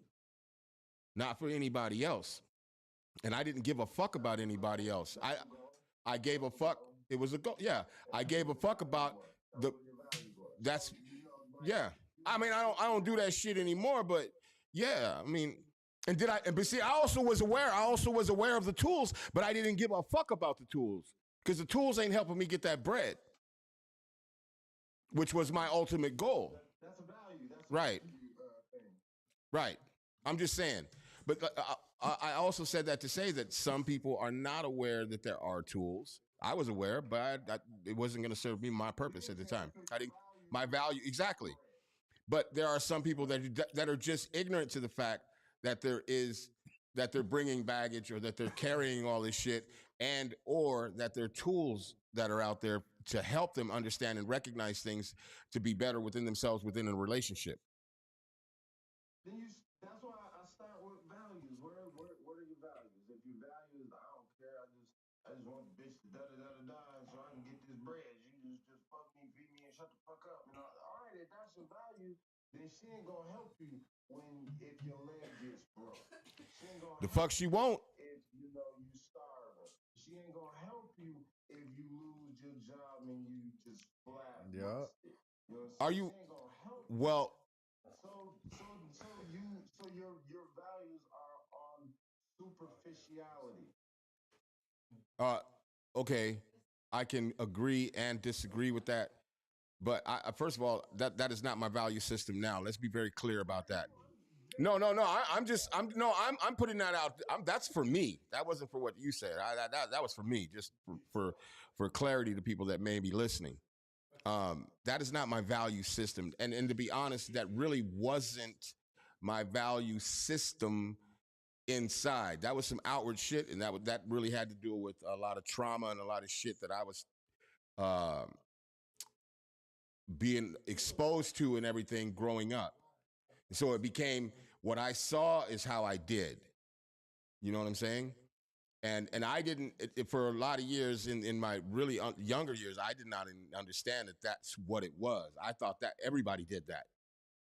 not for anybody else. And I didn't give a fuck about anybody else. I gave a fuck. It was a go. Yeah, I gave a fuck about that's. Yeah, I mean, I don't do that shit anymore. But yeah, I mean. But see, I also was aware of the tools, but I didn't give a fuck about the tools. Because the tools ain't helping me get that bread, which was my ultimate goal. That's a value. That's right. Thing. Right. I'm just saying. But I also said that to say that some people are not aware that there are tools. I was aware, but it wasn't going to serve me my purpose at the time. I didn't my value exactly. But there are some people that are just ignorant to the fact that they're bringing baggage, or that they're carrying all this shit, and or that there are tools that are out there to help them understand and recognize things to be better within themselves, within a relationship. That's why I start with values. What are your values? If your values, I don't care. I just want the bitch to da so I can get this bread. You just fuck me, feed me, and shut the fuck up. All right, if that's your values, then she ain't gonna help you if your leg gets broke. She ain't gonna. The fuck she won't. If you starving. She ain't gonna help you if you lose your job and you just flat. Yeah. Are you? She ain't gonna help you. Well. So your values are on superficiality. Okay, I can agree and disagree with that. But first of all, that is not my value system now. Let's be very clear about that. No. I'm putting that out. That's for me. That wasn't for what you said. That was for me, just for clarity to people that may be listening. That is not my value system. And to be honest, that really wasn't my value system inside. That was some outward shit, and that really had to do with a lot of trauma and a lot of shit that I was being exposed to and everything growing up. So it became what I saw is how I did. You know what I'm saying? And I didn't, for a lot of years in my really younger years, I did not understand that that's what it was. I thought that everybody did that.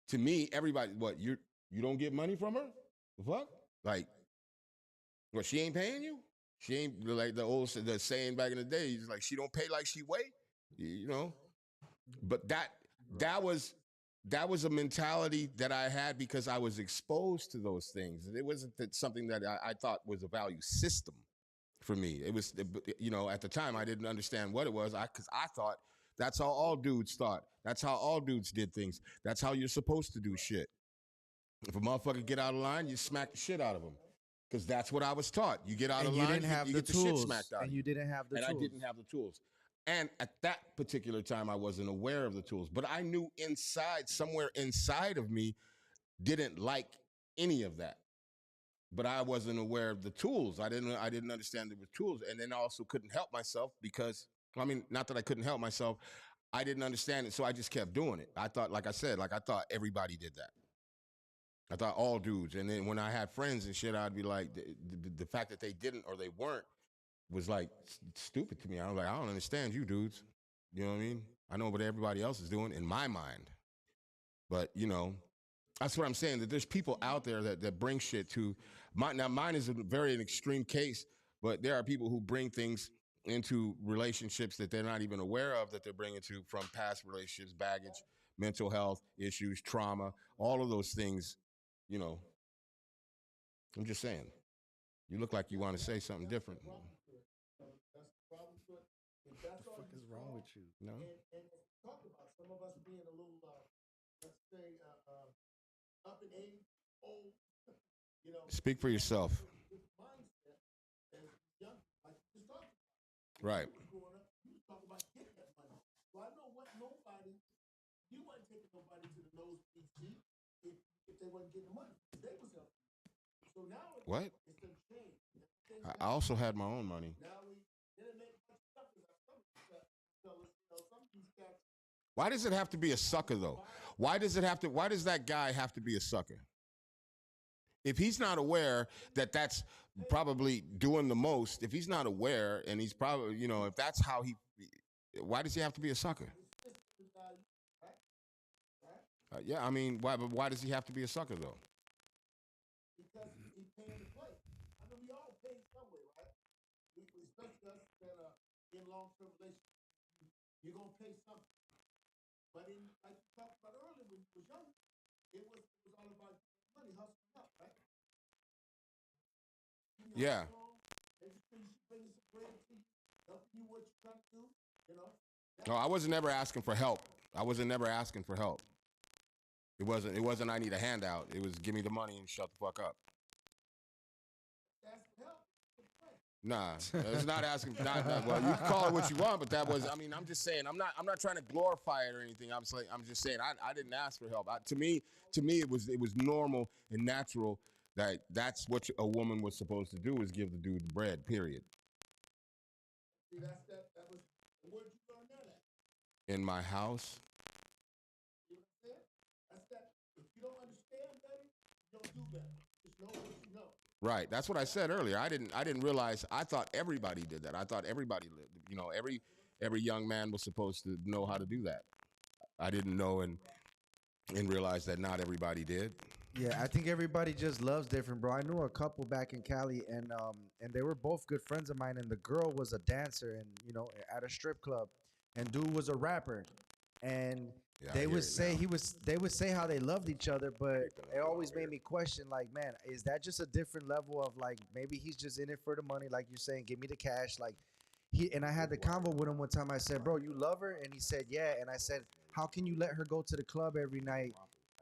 To me, everybody, what, you don't get money from her? The fuck? Like, Well, she ain't paying you. She ain't like the saying back in the day. Like she don't pay like she weigh, you know. But that was a mentality that I had because I was exposed to those things. It wasn't that something that I thought was a value system for me. It was, you know, at the time I didn't understand what it was. Because I thought that's how all dudes thought. That's how all dudes did things. That's how you're supposed to do shit. If a motherfucker get out of line, you smack the shit out of him. Because that's what I was taught. You get out And of you line, didn't have you the get the shit tools. smacked out And of you didn't have the and tools. I didn't have the tools. And at that particular time, I wasn't aware of the tools. But I knew inside, somewhere inside of me, didn't like any of that. But I wasn't aware of the tools. I didn't understand there were tools. And then I also couldn't help myself because, I mean, not that I couldn't help myself, I didn't understand it. So I just kept doing it. I thought, like I said, I thought everybody did that. I thought all dudes. And then when I had friends and shit, I'd be like, the fact that they didn't or they weren't was like stupid to me. I was like, I don't understand you dudes. You know what I mean? I know what everybody else is doing in my mind. But, you know, that's what I'm saying, that there's people out there that bring shit to now mine is a very an extreme case, but there are people who bring things into relationships that they're not even aware of that they're bringing to from past relationships, baggage, mental health issues, trauma, all of those things, you know. I'm just saying. You look like you want to say something different. That's the problem to it. If that's all What the fuck you is wrong saw, with you? No? and talk about some of us being a little, let's say, up in age, old, you know. Speak for yourself. This mindset as young, like you just talked about. Right. You was growing up, you was talking about getting that money. So I know what nobody, you wasn't taking nobody to the nosebleed seat if they wasn't getting the money. They was helping. So now What? it's been changed. I also had my own money. Now internet suckers are some fellas, you know, some of these cats. Why does it have to be a sucker though? Why does that guy have to be a sucker? If he's not aware that that's probably doing the most, if he's not aware and he's probably, you know, if that's how why does he have to be a sucker? Yeah, I mean, why does he have to be a sucker though? Because he's paying to play. I mean, we all pay some way, right? Especially us that are in long-term relationships. You're gonna pay something. But like you talked about earlier when you was young, it was all about money, hustling up, right? Yeah. Making sure you bring some bread to you, helping you what you're trying to do, you know. No, I wasn't never asking for help. I wasn't never asking for help. It wasn't I need a handout. It was give me the money and shut the fuck up. That's help. Nah, it's not asking. Well, you can call it what you want, but that was. I mean, I'm just saying. I'm not trying to glorify it or anything. I'm just saying. I didn't ask for help. To me, it was normal and natural that's what a woman was supposed to do is give the dude the bread. Period. See, that was. Where'd you learn that at? In my house. You know what I'm saying? That's that. If you don't understand better, you don't do better. Just know what you know. Right. That's what I said earlier. I didn't realize. I thought everybody did that. I thought everybody lived. You know, every young man was supposed to know how to do that. I didn't know and realize that not everybody did. Yeah, I think everybody just loves different, bro. I knew a couple back in Cali, and they were both good friends of mine. And the girl was a dancer, and you know, at a strip club, and dude was a rapper. And Yeah, they would say they would say how they loved each other, but it always made me question, like, man, is that just a different level of like maybe he's just in it for the money, like you're saying, give me the cash, like and I had the convo with him one time. I said, bro, you love her, and he said, yeah, and I said, how can you let her go to the club every night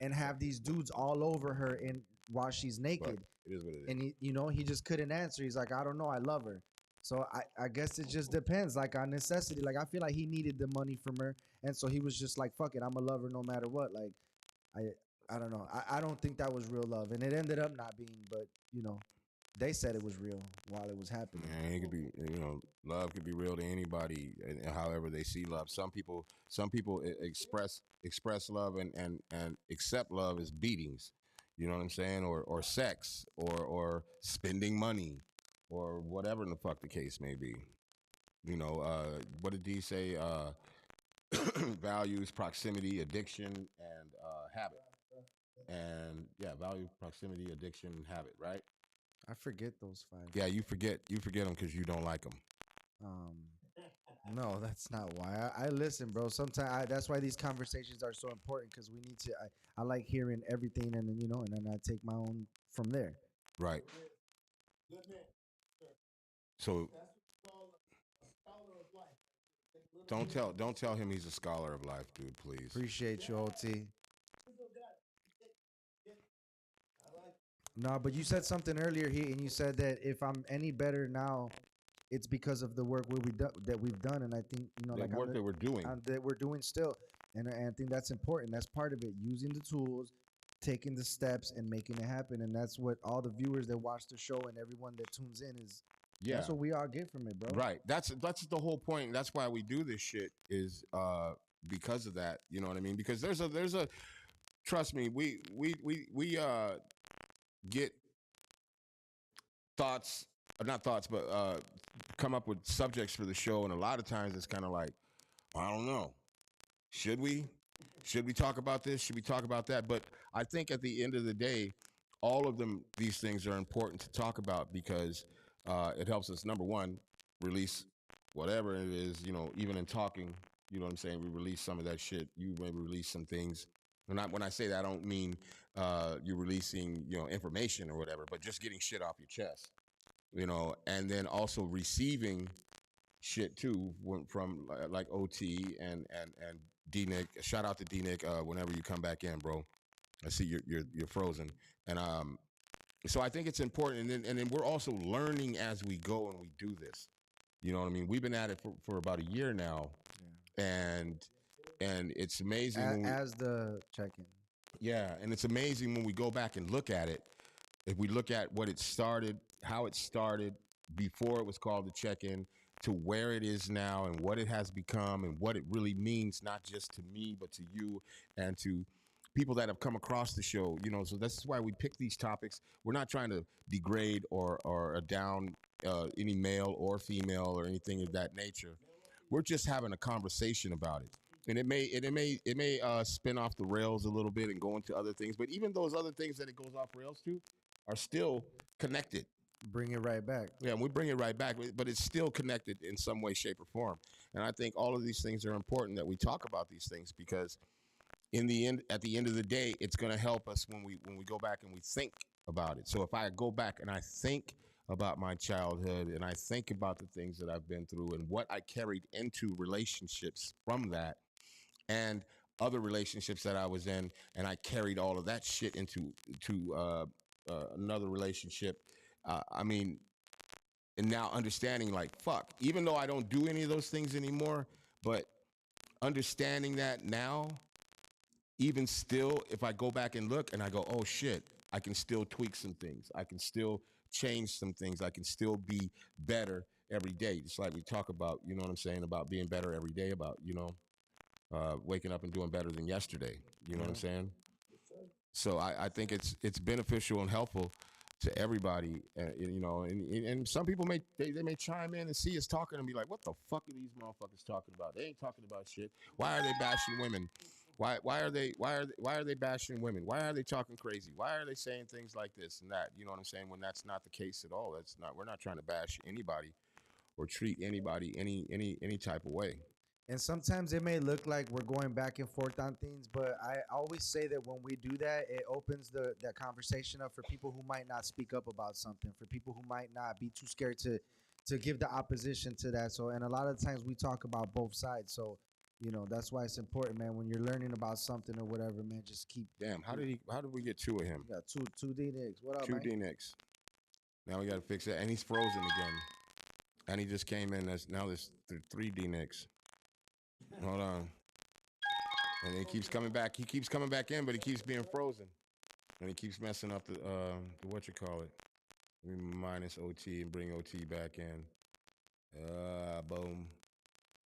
and have these dudes all over her and while she's naked? But it is what it is. And he just couldn't answer. He's like, I don't know, I love her. So I guess it just depends, like on necessity. Like I feel like he needed the money from her, and so he was just like, fuck it, I'm a lover no matter what. Like I don't know. I don't think that was real love, and it ended up not being. But you know, they said it was real while it was happening. Man, it could be, you know, love could be real to anybody, and however they see love. Some people express love and accept love as beatings. You know what I'm saying, or sex, or spending money, or whatever the fuck the case may be. You know, what did D say? Values, proximity, addiction, and habit. And yeah, value, proximity, addiction, and habit. Right. I forget those 5. Yeah, you forget them because you don't like them. No, that's not why. I listen, bro. Sometimes that's why these conversations are so important because we need to. I like hearing everything, and then and then I take my own from there. Right. Good man. So That's what you call a scholar of life. Take little bit don't tell him he's a scholar of life, dude. Please. Appreciate you, OT. of that. I like No, but you said something earlier here, and you said that if I'm any better now, it's because of the work that we've done, and I think The like work that we're doing. that we're doing still, and I think that's important. That's part of it. Using the tools, taking the steps, and making it happen, and that's what all the viewers that watch the show and everyone that tunes in is. Yeah. That's what we all get from it, bro. Right. That's the whole point. That's why we do this shit is because of that. You know what I mean? Because there's a trust me, we get thoughts, not thoughts, but come up with subjects for the show, and a lot of times it's kind of like, I don't know, should we talk about this? Should we talk about that? But I think at the end of the day, all of these things are important to talk about because it helps us, number one, release whatever it is, even in talking, you know what I'm saying? We release some of that shit. You maybe release some things. When I say that, I don't mean you're releasing, information or whatever, but just getting shit off your chest, and then also receiving shit too from like OT and D-Nick. Shout out to D-Nick whenever you come back in, bro. I see you're frozen. And so I think it's important, and then we're also learning as we go and we do this. You know what I mean? We've been at it for about a year now, and it's amazing As the check-in. Yeah, and it's amazing when we go back and look at it. If we look at what it started, how it started before it was called the check-in, to where it is now and what it has become and what it really means, not just to me, but to you and to people that have come across the show, so that's why we pick these topics. We're not trying to degrade or down any male or female or anything of that nature. We're just having a conversation about it. And it may spin off the rails a little bit and go into other things, but even those other things that it goes off rails to are still connected. Bring it right back. Yeah, we bring it right back, but it's still connected in some way, shape, or form. And I think all of these things are important that we talk about these things because at the end of the day, it's going to help us when we go back and we think about it. So if I go back and I think about my childhood and I think about the things that I've been through and what I carried into relationships from that and other relationships that I was in, and I carried all of that shit into another relationship. And now understanding like, fuck, even though I don't do any of those things anymore, but understanding that now, even still, if I go back and look and I go, oh shit, I can still tweak some things. I can still change some things. I can still be better every day. Just like we talk about, you know what I'm saying, about being better every day, about, waking up and doing better than yesterday. You know what I'm saying? So I think it's beneficial and helpful to everybody, and some people may chime in and see us talking and be like, what the fuck are these motherfuckers talking about? They ain't talking about shit. Why are they bashing women? Why are they bashing women? Why are they talking crazy? Why are they saying things like this and that? You know what I'm saying? When that's not the case at all. We're not trying to bash anybody or treat anybody any type of way. And sometimes it may look like we're going back and forth on things, but I always say that when we do that, it opens that conversation up for people who might not speak up about something, for people who might not be too scared to give the opposition to that. So, and a lot of times we talk about both sides. So, that's why it's important, man. When you're learning about something or whatever, man, just keep. Damn, how did we get two of him? We got two D-Nicks. What up, two man? D-Nicks. Now we got to fix that, and he's frozen again. And he just came in. There's 3 D-Nicks. Hold on. And he keeps coming back. He keeps coming back in, but he keeps being frozen. And he keeps messing up the what you call it. We minus OT and bring OT back in. Boom.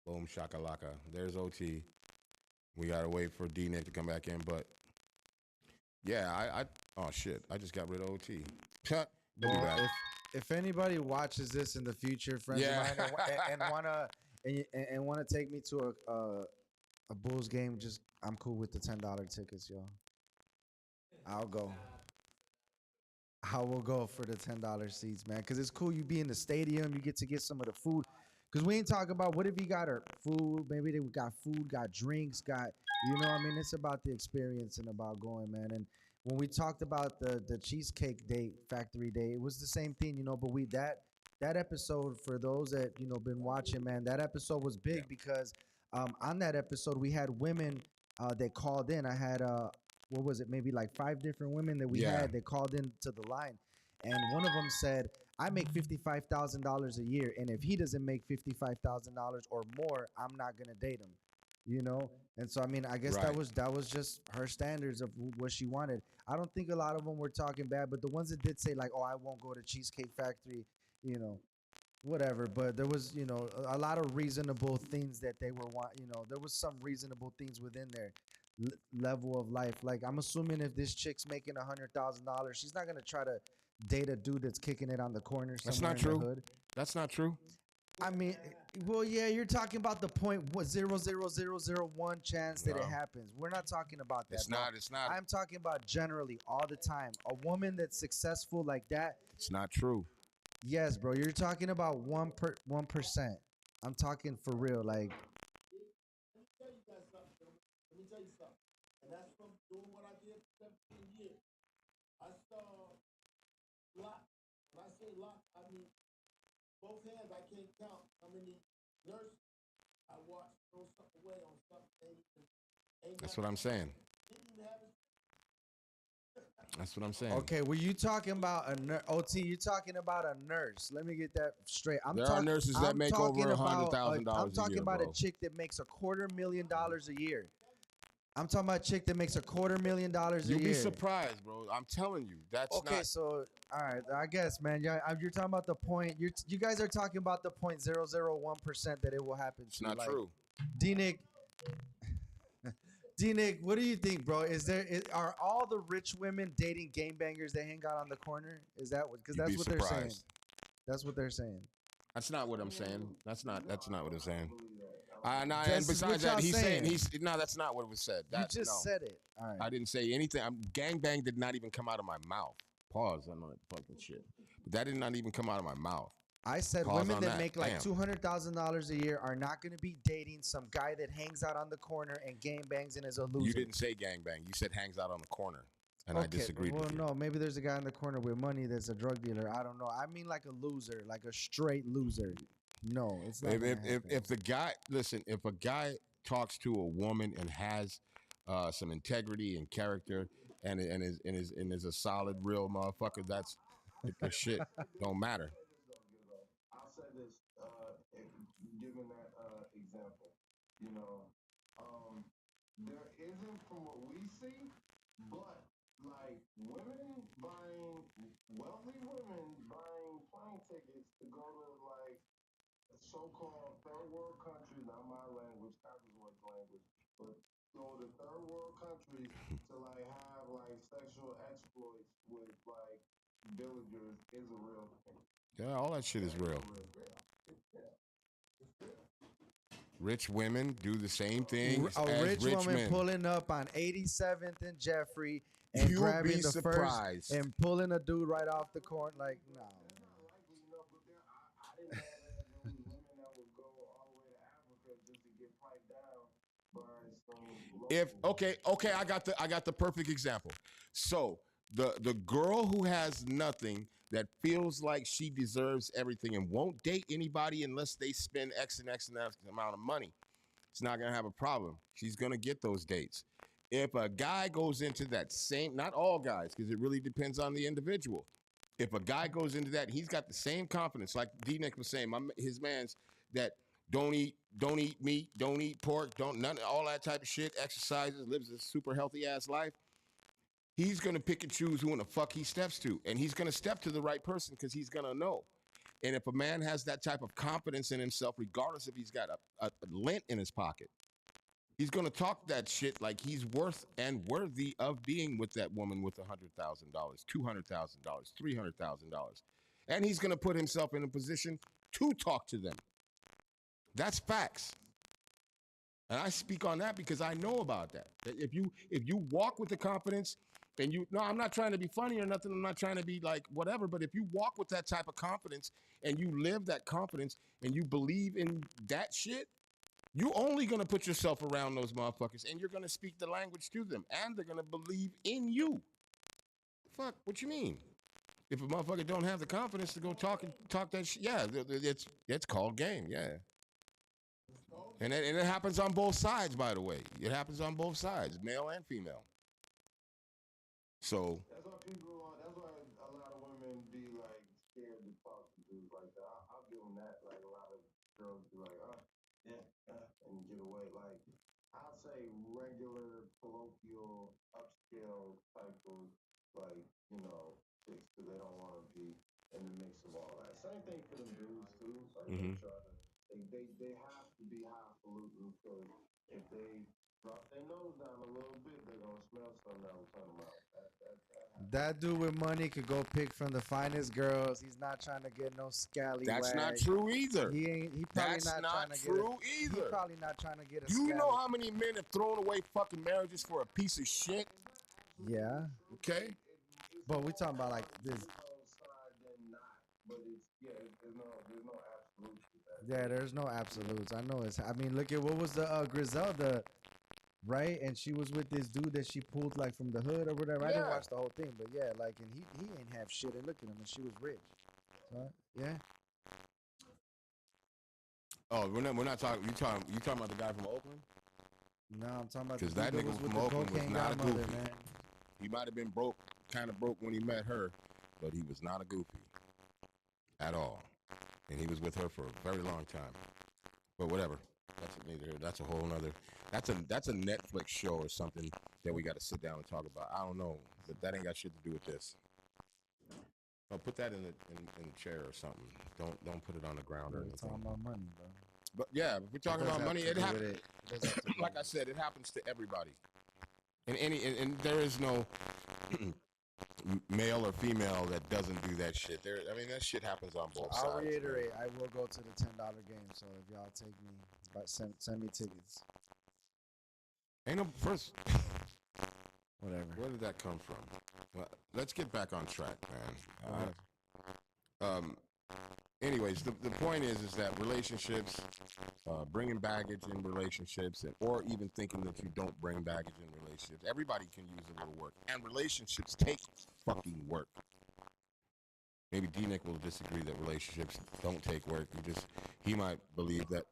Boom shakalaka. There's OT. We gotta wait for D-Nick to come back in, but yeah, oh shit. I just got rid of OT. He'll be back. If anybody watches this in the future, friends of mine, and wanna take me to a Bulls game, just I'm cool with the $10 tickets, yo. I'll go. I will go for the $10 seats, man, because it's cool. You be in the stadium, you get to get some of the food. Because we ain't talking about what if you got our food, maybe they got food, got drinks, got I mean, it's about the experience and about going, man. And when we talked about the cheesecake day, factory day, it was the same thing, but that episode for those that been watching, man, that episode was big because on that episode we had women that called in. I had what was it, maybe like 5 different women that we Yeah. had that called in to the line, and one of them said, I make $55,000 a year, and if he doesn't make $55,000 or more, I'm not gonna date him. And so I mean, I guess that Right. was just her standards of what she wanted. I don't think a lot of them were talking bad, but the ones that did say like, "Oh, I won't go to Cheesecake Factory," you know, whatever. But there was, a lot of reasonable things that they were want. There was some reasonable things within their level of life. Like I'm assuming if this chick's making $100,000, she's not gonna try to date a dude that's kicking it on the corner That's somewhere not in true. the hood. That's not true. I mean, well, yeah, you're talking about the point what 0.00001 chance that it No. happens. We're not talking about that. It's bro. not. It's not. I'm talking about generally all the time. A woman that's successful like that, It's not true. yes, bro. You're talking about 1%. I'm talking for real. Like, Let me tell you guys something, gentlemen. Let me tell you something. And that's from doing what I did for 17 years. I saw lots. When I say lots, I mean both hands. I can't count how many nurses I watched throw something away on something. That's what I'm saying. Didn't even have it. That's what I'm saying. okay, were you talking about a nurse? OT, you talking about a nurse? Let me get that straight. There are nurses that I'm make talking over about $100,000 I'm talking a year, about bro. a chick that makes $250,000 a year. I'm talking about a chick that makes $250,000 a year. You'll be surprised, bro. I'm telling you. That's Okay, not. so all right, I guess, man. Yeah, you're talking about the point. You guys are talking about the 0.001% that it will happen. It's not true. D-Nick, D-Nick, what do you think, bro? Are all the rich women dating gangbangers that hang out on the corner? Is that what? Because You'd that's be what they're saying. surprised. That's what they're saying. That's not what I'm saying. That's not what I'm saying. And This is what besides that, y'all he's saying saying. no. That's not what was said. That, You just no. said it. All right. I didn't say anything. Gangbang did not even come out of my mouth. Pause on that fucking shit. But that did not even come out of my mouth. I said Pause women on that that. make like Damn. $200,000 a year are not going to be dating some guy that hangs out on the corner and gangbangs and is a loser. You didn't say gangbang. You said hangs out on the corner, and I disagreed well, with you. no, maybe there's a guy in the corner with money that's a drug dealer. I don't know. I mean, like a loser, like a straight loser. No, it's not. If the guy if a guy talks to a woman and has some integrity and character and is a solid real motherfucker, that's the shit don't matter. I'll say this, given that example, there isn't from what we see, but like wealthy women buying plane tickets to go to like so-called third world countries, not my language, Copper's language, but go to third world countries to like have like sexual exploits with like villagers is a real thing. Yeah, all that shit is real. Rich women do the same thing a as rich rich woman men. pulling up on 87th and Jeffrey and You'll grabbing be the surprised. first and pulling a dude right off the corner. Like, no. Likely, but there, I didn't know that there was women that would go all the way to Africa just to get piped down by some. If okay, I got the perfect example. So the girl who has nothing that feels like she deserves everything and won't date anybody unless they spend X and X amount of money, it's not gonna have a problem. She's gonna get those dates. If a guy goes into that same, not all guys, because it really depends on the individual. If a guy goes into that, he's got the same confidence, like D-Nick was saying, his man's that don't eat meat, don't eat pork, none all that type of shit, exercises, lives a super healthy ass life. He's gonna pick and choose who in the fuck he steps to, and he's gonna step to the right person because he's gonna know. And if a man has that type of confidence in himself, regardless if he's got a lint in his pocket, he's gonna talk that shit like he's worth and worthy of being with that woman with $100,000, $200,000, $300,000, and he's gonna put himself in a position to talk to them. That's facts. And I speak on that because I know about that. If you walk with the confidence and no, I'm not trying to be funny or nothing. I'm not trying to be like whatever. But if you walk with that type of confidence and you live that confidence and you believe in that shit, you only gonna put yourself around those motherfuckers, and you're gonna speak the language to them, and they're gonna believe in you. Fuck, what you mean? If a motherfucker don't have the confidence to go talk that shit, yeah, it's called game, yeah. And it happens on both sides, by the way. It happens on both sides, male and female. So That's why that's why a lot of women be like scared to talk to dudes like that. I'll give them that. Like a lot of girls be like, and get away. Like I'll say regular, colloquial, upscale type of like chicks because they don't want to be in the mix of all that. Same thing for them dudes too. Like they try to, they have to be highfalutin because if they drop their nose down a little bit, they're gonna smell something that will turn them out. That dude with money could go pick from the finest girls. He's not trying to get no scallywag. that's not true either. He probably That's not not trying to true get He either. probably not trying to get a. Do you know scally- how many men have thrown away fucking marriages for a piece of shit? Yeah, Okay. but we talking about like this. But there's no absolute to that. Yeah, there's no absolutes. I know it's. I mean, look at what was the Griselda, right? And she was with this dude that she pulled like from the hood or whatever. I didn't Yeah. watch the whole thing, but yeah, like, and he ain't have shit. And look at him, and she was rich. So, yeah. Oh, we're not talking. You talking about the guy from Oakland? No, I'm talking about the 'Cause dude that that nigga was with from the Oakland was cocaine not a godmother, goofy. man. He might have been kind of broke when he met her, but he was not a goofy at all, and he was with her for a very long time. But whatever, that's neither. That's a whole nother. That's a Netflix show or something that we got to sit down and talk about. I don't know, but that ain't got shit to do with this. Oh, put that in the chair or something. Don't put it on the ground or We're anything. talking about money, bro. But yeah, if we're talking does about have money, to it do with happens. it. It does have to do Like with I it. said, it happens to everybody. And there is no male or female that doesn't do that shit. That shit happens on both sides. I'll man. reiterate. I will go to the $10 game. So if y'all take me, but send me tickets. Ain't no first. Whatever. Where did that come from? Well, let's get back on track, man. Anyways, the point is that relationships, bringing baggage in relationships, or even thinking that you don't bring baggage in relationships. Everybody can use a little work, and relationships take fucking work. Maybe D-Nick will disagree that relationships don't take work. He might believe that.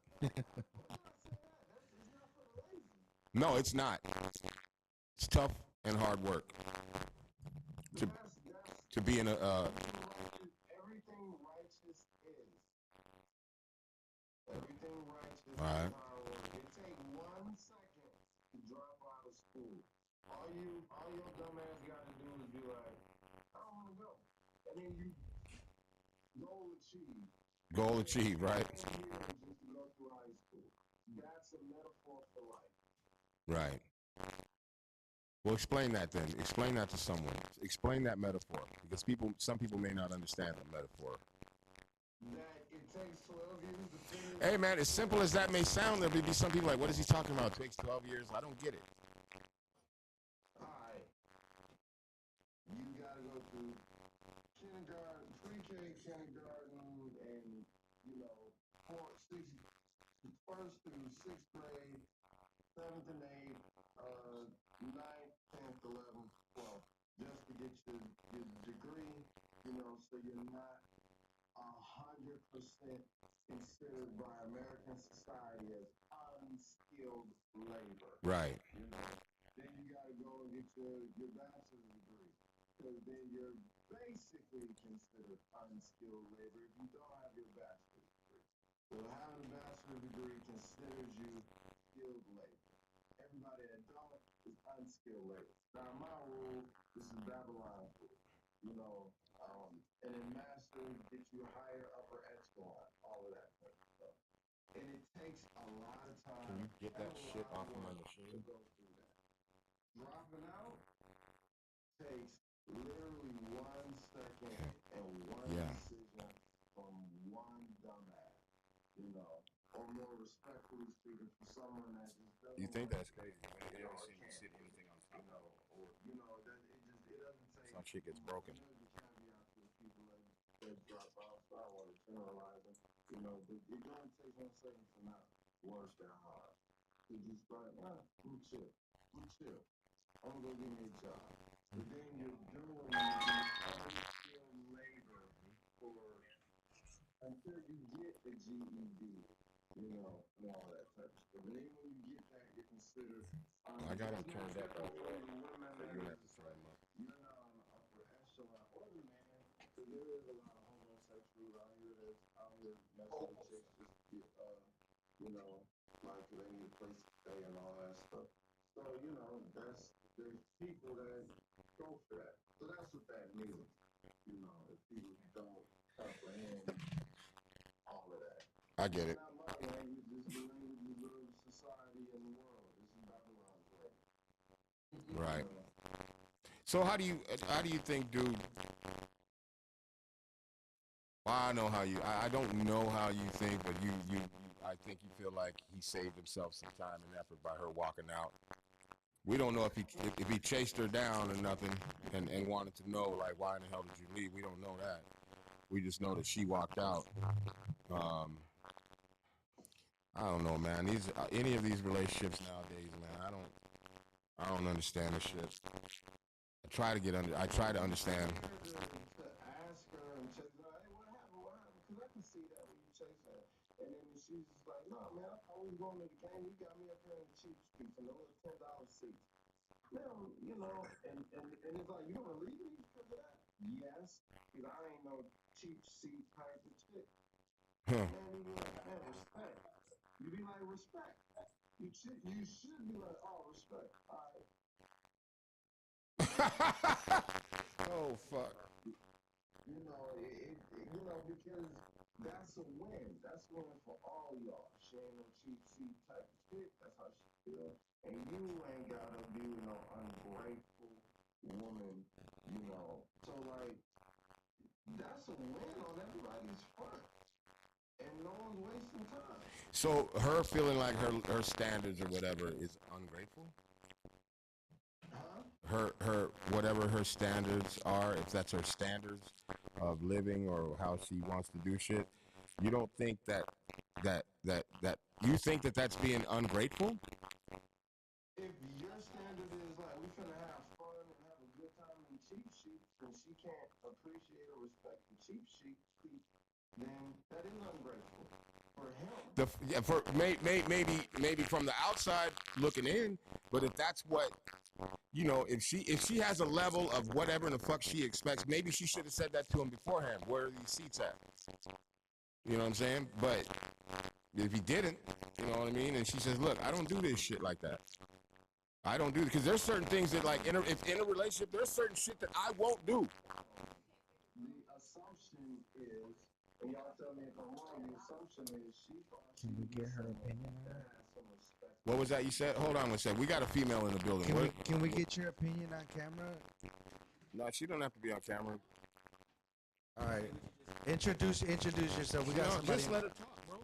No, it's not. It's tough and hard work to be in a. Everything righteous is. Everything righteous All right. is hard work. It takes 1 second to drop out of school. All your dumb ass got to do is be like, I don't want to go. And then you goal achieved. Goal achieved, right? 10 years just to go through high school. That's a metaphor for life. Right. Well, explain that then. Explain that to someone. Explain that metaphor, because some people may not understand the metaphor. That it takes 12 years to finish. Hey, man, as simple as that may sound, there'll be some people like, what is he talking about? It takes 12 years. I don't get it. Alright. You gotta go through kindergarten, pre-K, kindergarten, and first through 6th grade, 7th and 8th, 9th, 10th, 11th, 12th, just to get your degree, so you're not 100% considered by American society as unskilled labor. Right. Then you gotta go and get your bachelor's degree. Because then you're basically considered unskilled labor if you don't have your bachelor's degree. So having a bachelor's degree considers you skilled labor. Everybody that don't is unskilled labor. Now my rule, this is Babylon rule. And then masters get you higher upper echelon, all of that kind of stuff. And it takes a lot of time. Can you get and that a shit lot off of of my work machine? to go through that. Dropping out takes literally 1 second and one decision from one dumbass, or more respectfully speaking, for someone that just doesn't. You think want that's crazy? You never seen me sit anything on top. Or that it just my shit gets broken. There's a caveat to people that drop out. So I want to generalize it. You know, but it don't take 1 second to not work that hard. To just like, I'm chill. I'm chill. I'm gonna go get me a job. But then you're doing unskilled labor for until you get the GED, you know, and all that type of stuff. And then when you get that, you're considered. I got them turned up by the way. Women, So you have to turn them up. you're not on the upper echelon. Or man, because there is a lot of homosexuals out here that's out here messing with chicks just to get, you know, like they need a place to stay and all that stuff. So, you know, there's people that go for that. So that's what that means. You know, if people don't comprehend all of that. I get it. It's not my language, it's the language of society and the world. This is Babylon's way. Right. So how do you think, dude? Well, I know how you. I don't know how you think, but you I think you feel like he saved himself some time and effort by her walking out. We don't know if he chased her down or nothing and wanted to know like why in the hell did you leave? We don't know that. We just know that she walked out. I don't know, man. These any of these relationships nowadays, man. I don't understand this shit. I try to understand. To ask her and check her, hey, what happened? Because I can see that when you chase her. And then she's just like, no, man, I was going to the game. You got me up there in the cheap seats and those $10 seats. Now, you know, and it's like, you going to leave me because of that? Yes, because I ain't no cheap seat type of chick. Huh. Man, you be like, man, respect. You be like, respect. You should be like, oh, respect. All right. Oh fuck. You know, you know, because that's a win. That's a win for all y'all. She ain't no cheap seat type of chick. That's how she feel. And you ain't gotta be no ungrateful woman, you know. So like, that's a win on everybody's front. And no one's wasting time. So her feeling like her standards or whatever is ungrateful? Huh? Her whatever her standards are, if that's her standards of living or how she wants to do shit, you don't think that you think that that's being ungrateful? If your standard is like, we finna have fun and have a good time in cheap sheets, and she can't appreciate or respect the cheap sheet, then that is ungrateful for him. Maybe from the outside looking in, but if that's what, you know, if she has a level of whatever in the fuck she expects, maybe she should have said that to him beforehand. Where are these seats at? You know what I'm saying? But if he didn't, you know what I mean? And she says, look, I don't do this shit like that. I don't do it because there's certain things that like if in a relationship, there's certain shit that I won't do. The assumption is, and y'all tell me if I'm wrong, the assumption is she thought she Can we get her was opinion on gonna that? have some respect. What was that you said? Hold on one second. We got a female in the building. Can we get your opinion on camera? No, she don't have to be on camera. All right. Introduce yourself. We got somebody. Just let her talk, bro.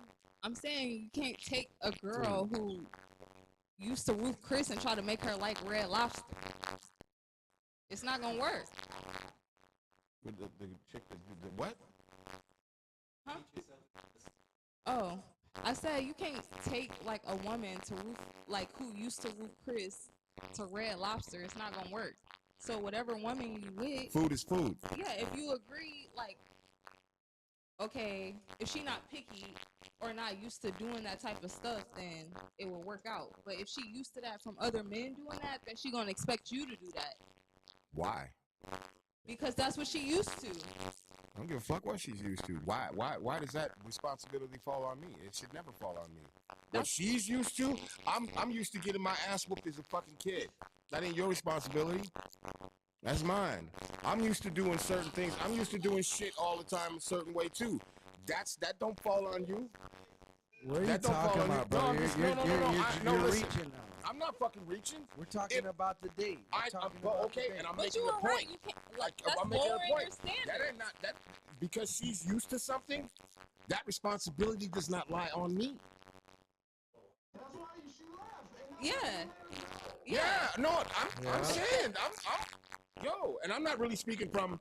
I'm saying you can't take a girl who used to Ruth Chris and try to make her like Red Lobster. It's not gonna work. With the chick that the what? Huh? Oh, I said you can't take like a woman to Ruth, like who used to Ruth Chris to Red Lobster. It's not gonna work. So whatever woman you with, Food is food. yeah, if you agree, like, okay, if she not picky or not used to doing that type of stuff, then it will work out. But if she used to that from other men doing that, then she gonna expect you to do that Why? because that's what she used to. I don't give a fuck what she's used to. Why does that responsibility fall on me? It should never fall on me. What That's- she's used to, I'm used to getting my ass whooped as a fucking kid. That ain't your responsibility. That's mine. I'm used to doing certain things. I'm used to doing shit all the time a certain way too. That don't fall on you. What are you That don't fall talking on you. about, bro? No, You're listen. reaching now. I'm not fucking reaching. We're talking about the date. Okay, and I'm But making you a were right. point. You can't. Like, I'm that's making a lowering point. your standards. That ain't not that because she's used to something. That responsibility does not lie on me. That's why she left. And Yeah. Yeah, no, I'm Yeah. saying Yo, and I'm not really speaking from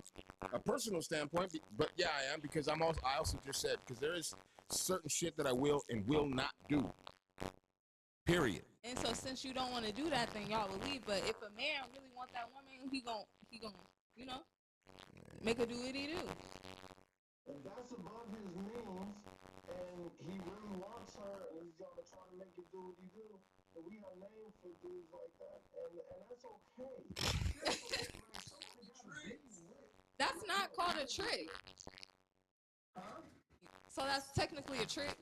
a personal standpoint, but yeah, I am because I also just said because there is certain shit that I will and will not do. Period. And so since you don't want to do that, then y'all will leave. But if a man really want that woman, he gon' you know, make her do what he do. If that's above his means, and he really wants her, and he's gonna try to make it do what he do, then we have names for dudes like that, and that's okay. That's not called a trick. Huh? So that's technically a trick.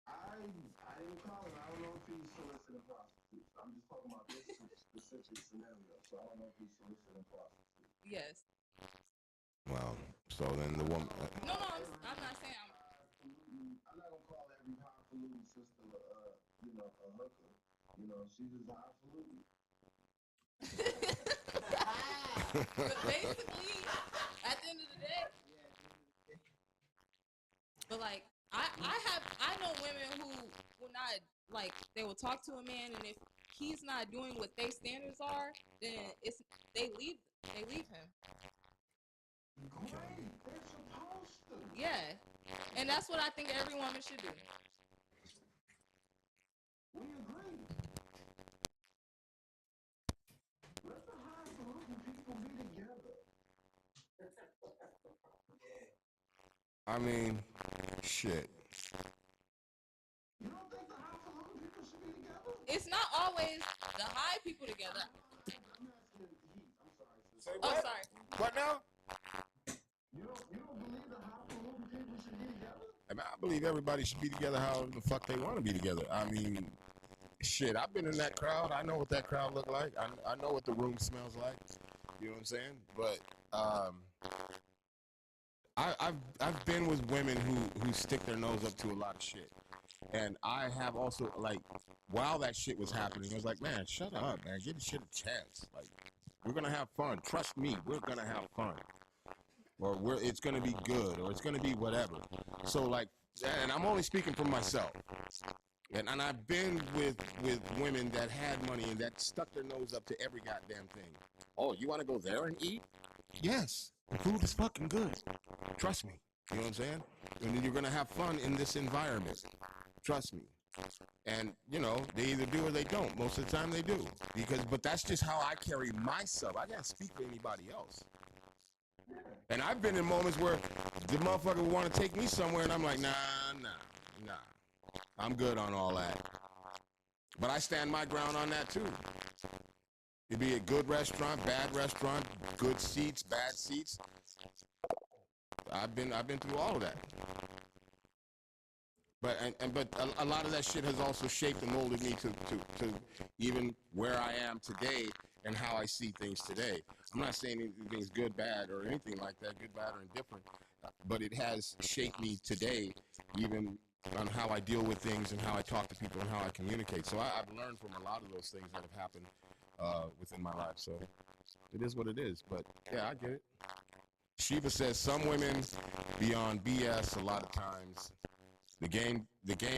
I didn't call it. I don't know if he's soliciting prostitutes. I'm just talking about this specific scenario, so I don't know if he's soliciting prostitutes. Yes. Well, so then the woman. No, I'm not saying I'm. I'm not gonna call every highfalutin sister, you know, a hooker. You know, she's just highfalutin. But basically, at the end of the day, but like I know women who will not like they will talk to a man, and if he's not doing what their standards are, then they leave him. Great, they're supposed to. Yeah, and that's what I think every woman should do. We agree. Let the highfalutin people be together. I mean, shit. You don't think the highfalutin people should be together? It's not always the high people together. I'm asking Heath. I'm sorry. Say Oh, sorry. What now? You don't believe the highfalutin people should be together? I mean, I believe everybody should be together however the fuck they want to be together. I mean, shit, I've been in that crowd. I know what that crowd look like. I know what the room smells like. You know what I'm saying? But I've been with women who stick their nose up to a lot of shit. And I have also, like, while that shit was happening, I was like, man, shut up, man. Give the shit a chance. Like, we're going to have fun. Trust me, we're going to have fun. Or it's going to be good, or it's going to be whatever. So, like, and I'm only speaking for myself. And I've been with women that had money and that stuck their nose up to every goddamn thing. Oh, you want to go there and eat? Yes. The food is fucking good. Trust me. You know what I'm saying? And then you're going to have fun in this environment. Trust me. And, you know, they either do or they don't. Most of the time they do. But that's just how I carry myself. I can't speak for anybody else. And I've been in moments where the motherfucker would want to take me somewhere and I'm like, nah. I'm good on all that. But I stand my ground on that too. It'd be a good restaurant, bad restaurant, good seats, bad seats. I've been through all of that. But a lot of that shit has also shaped and molded me to even where I am today and how I see things today. I'm not saying anything's good, bad, or anything like that, good, bad, or indifferent, but it has shaped me today, even on how I deal with things and how I talk to people and how I communicate. So I've learned from a lot of those things that have happened within my life. So it is what it is. But yeah, I get it. Shiva says some women be on BS a lot of times. The game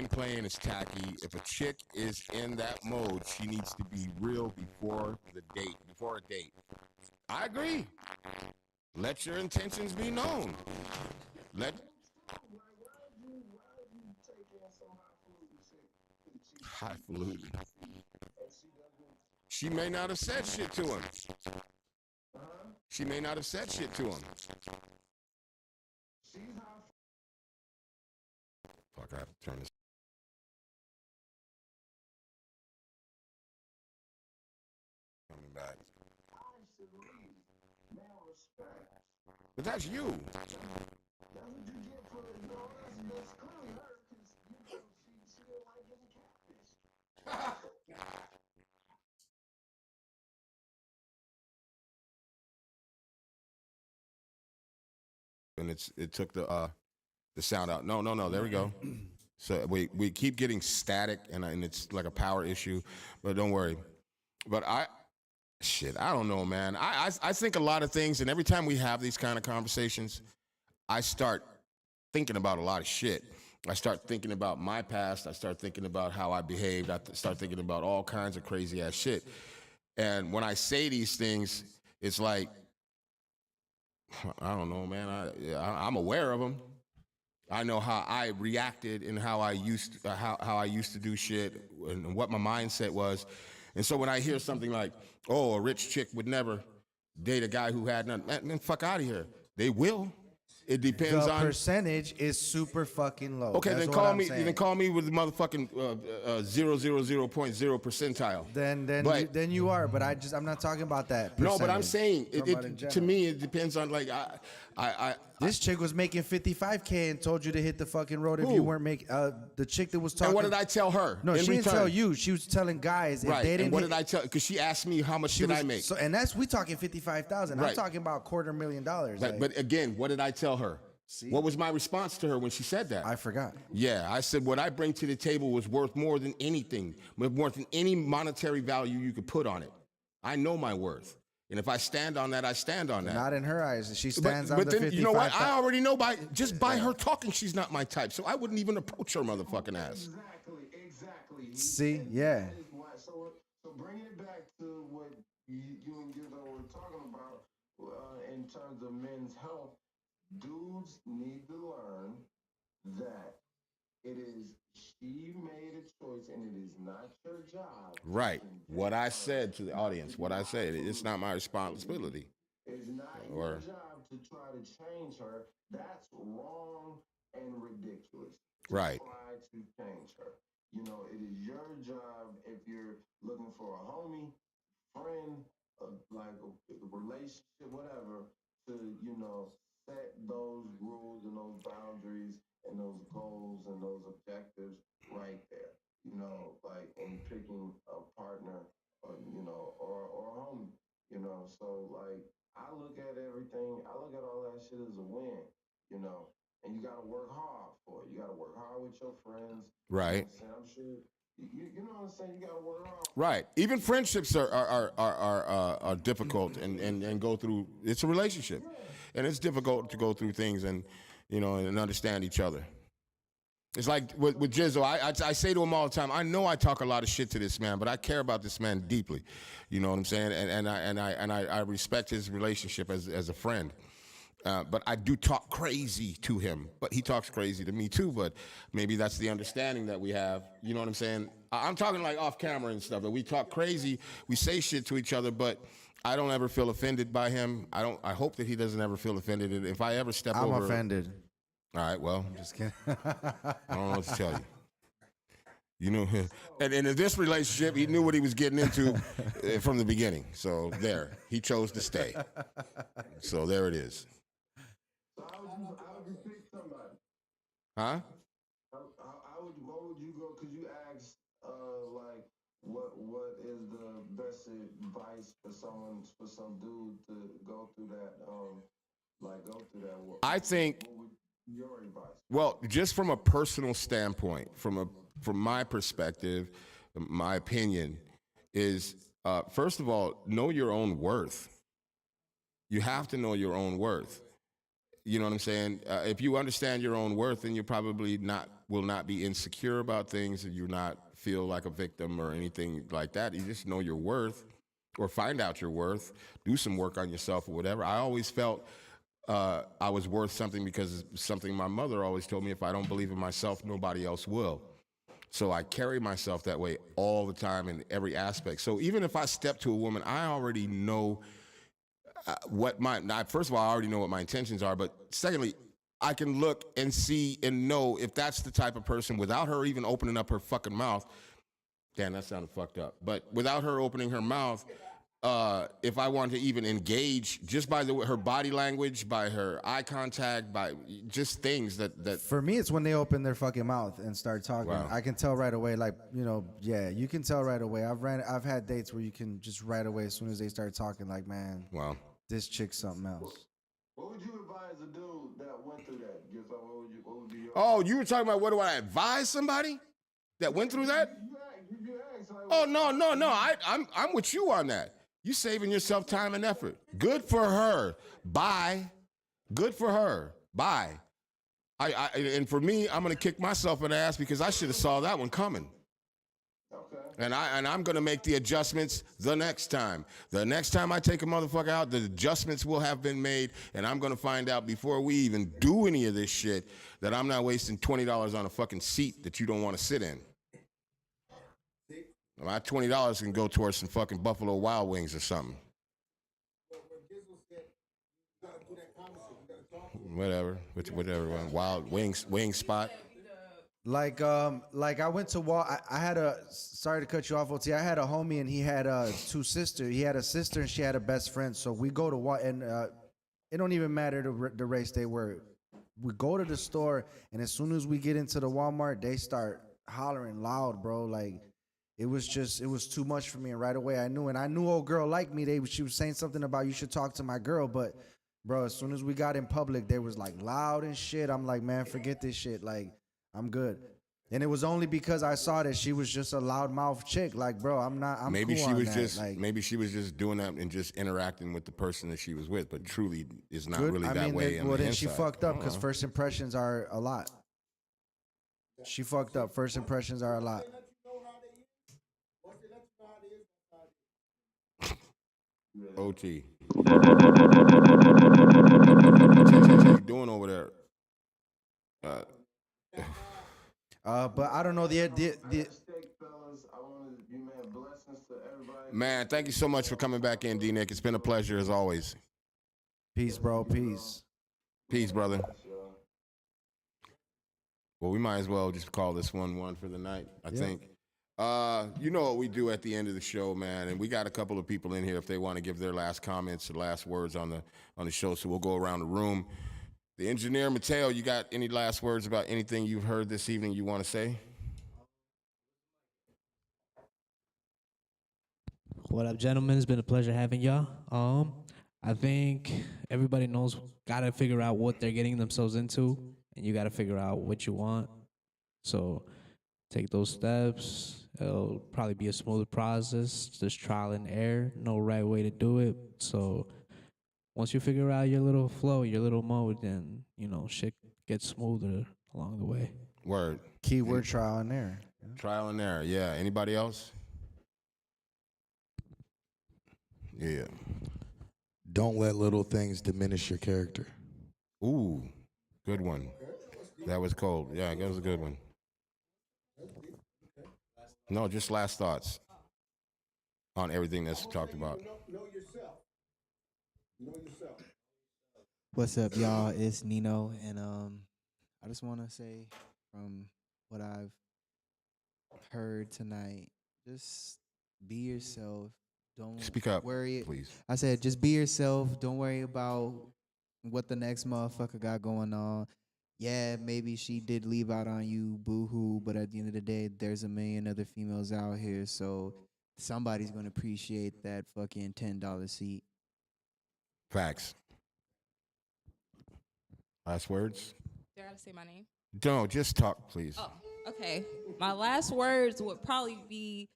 playing is tacky. If a chick is in that mode, she needs to be real before a date. I agree. Let your intentions be known. Highfalutin. She may not have said shit to him. She may not have said shit to him. Fuck, I have to turn this. Coming back. But that's you. That's what you get for it. No, that's clearly her because she didn't like getting catfish. And it took the sound out. No. There we go. So we keep getting static, and it's like a power issue, but don't worry. But I don't know, man. I think a lot of things, and every time we have these kind of conversations, I start thinking about a lot of shit. I start thinking about my past. I start thinking about how I behaved. I start thinking about all kinds of crazy ass shit. And when I say these things, it's like, I don't know, man. I'm aware of them. I know how I reacted and how I used how I used to do shit and what my mindset was. And so when I hear something like, "Oh, a rich chick would never date a guy who had nothing," man, fuck out of here. They will. It depends The on. percentage is super fucking low. Okay, That's then what call I'm me. saying. Then call me with the motherfucking 0.0 percentile. Then you are, but I'm not talking about that. No, but I'm percentage. saying I'm talking about in to general. me it depends on like This chick was making 55K and told you to hit the fucking road if Who? you weren't making. The chick that was talking. and what did I tell her? No, in she didn't return? tell you. She was telling guys if Right. they And didn't. what hit- did I tell? Because she asked me how much she did was, I make. So, and we talking 55,000. I'm Right. talking about $250,000. Right, like, but again, what did I tell her? What was my response to her when she said that? I forgot. Yeah, I said what I bring to the table was worth more than anything, worth than any monetary value you could put on it. I know my worth. And if I stand on that, I stand on that. Not in her eyes. She stands on but the then, 55. you know what? I already know by her talking, she's not my type. So I wouldn't even approach her motherfucking ass. Exactly. See? Yeah. That is why. So bringing it back to what you and Gizzo were talking about in terms of men's health, dudes need to learn that it is she made a choice and it is not your job. Right. What I said to the audience, what I said, it's not my responsibility. It's not your job to try to change her. That's wrong and ridiculous. Right. Try to change her. You know, it is your job if you're looking for a homie, friend, like a relationship, whatever, to, you know, set those rules and those boundaries and those goals and those objectives right there. You know, like in picking a partner, or, you know, or a homie. You know, so like I look at everything. I look at all that shit as a win. You know, and you got to work hard for it. You got to work hard with your friends. Right. You know what I'm saying? I'm sure. You know what I'm saying? You got to work hard. Right. Even friendships are difficult and go through. It's a relationship, and it's difficult to go through things and and understand each other. It's like with Jizzo. I say to him all the time. I know I talk a lot of shit to this man, but I care about this man deeply. You know what I'm saying? And I respect his relationship as a friend. But I do talk crazy to him, but he talks crazy to me too. But maybe that's the understanding that we have. You know what I'm saying? I'm talking like off camera and stuff. But we talk crazy. We say shit to each other, but I don't ever feel offended by him. I hope that he doesn't ever feel offended. And if I ever step over, I'm offended. All right. Well, Just kidding. I don't know what to tell you. You know, and in this relationship, he knew what he was getting into from the beginning. So there, he chose to stay. So there it is. So how would you pick somebody? Huh? What would you go? Because you asked, like, what is the best advice for some dude to go through that, go through that? I think. What would your advice? Well, just from a personal standpoint, from my perspective, my opinion is, first of all, know your own worth. You have to know your own worth. You know what I'm saying? If you understand your own worth, then you probably will not be insecure about things, and you not feel like a victim or anything like that. You just know your worth, or find out your worth. Do some work on yourself or whatever. I always felt I was worth something because it's something my mother always told me: if I don't believe in myself, nobody else will. So I carry myself that way all the time in every aspect. So even if I step to a woman, I already know first of all, I already know what my intentions are, but secondly, I can look and see and know if that's the type of person without her even opening up her fucking mouth. Damn, that sounded fucked up. But without her opening her mouth, if I want to even engage just by her body language, by her eye contact, by just things that For me, it's when they open their fucking mouth and start talking. Wow. I can tell right away. Like, you can tell right away. I've had dates where you can just right away, as soon as they start talking, like, man, wow. this chick's something else. What would you advise a dude that went through that? Gizzo, what would be your? Oh, you were talking about what do I advise somebody that went through that? You asked, like, Oh, no. I'm with you on that. You saving yourself time and effort. Good for her. Bye. Good for her. Bye. And for me, I'm gonna kick myself in the ass because I should have saw that one coming. Okay. And I'm gonna make the adjustments the next time. The next time I take a motherfucker out, the adjustments will have been made, and I'm gonna find out before we even do any of this shit that I'm not wasting $20 on a fucking seat that you don't want to sit in. My $20 can go towards some fucking Buffalo Wild Wings or something. Whatever, Wild Wings, wing spot. Like I went to I had sorry to cut you off, OT. I had a homie and he had two sisters. He had a sister and she had a best friend. So we go to and it don't even matter the race they were. We go to the store and as soon as we get into the Walmart, they start hollering loud, bro. Like it was too much for me. And right away I knew old girl liked me. She was saying something about you should talk to my girl, but bro, as soon as we got in public, they was like loud and shit. I'm like, man, forget this shit. Like, I'm good. And it was only because I saw that she was just a loudmouth chick. Like, bro, I'm maybe cool she on was that. just like, maybe she was just doing that and just interacting with the person that she was with, but truly is not good. really I that mean, way. well, then the she inside. fucked up because first impressions are a lot. She fucked up. First impressions are a lot. OT. What you doing over there? But I don't know the Steak, fellas. I want to, blessings to everybody. Man, thank you so much for coming back in, D-Nick. It's been a pleasure as always. peace, bro. Peace. Peace, brother. Well, we might as well just call this 1-1 for the night, I think. You know what we do at the end of the show, man, and we got a couple of people in here if they want to give their last comments or last words on the show, so we'll go around the room. The engineer, Mateo, you got any last words about anything you've heard this evening you want to say? What up, gentlemen? It's been a pleasure having y'all. I think everybody knows, gotta figure out what they're getting themselves into, and you gotta figure out what you want. So take those steps. It'll probably be a smooth process, just trial and error, no right way to do it. So once you figure out your little flow, your little mode, then, shit gets smoother along the way. Word. Keyword trial and error. Trial and error, yeah. Anybody else? Yeah. Don't let little things diminish your character. Ooh, good one. That was cold. Yeah, that was a good one. No, just last thoughts on everything that's talked about. Know yourself. Know yourself. What's up, y'all? It's Nino, and I just want to say, from what I've heard tonight, just be yourself. Don't Speak up, worry. please. I said, just be yourself. Don't worry about what the next motherfucker got going on. Yeah, maybe she did leave out on you, boo-hoo, but at the end of the day, there's a million other females out here, so somebody's going to appreciate that fucking $10 seat. Facts. Last words? Do I gotta say my name? No, just talk, please. Oh, okay. My last words would probably be,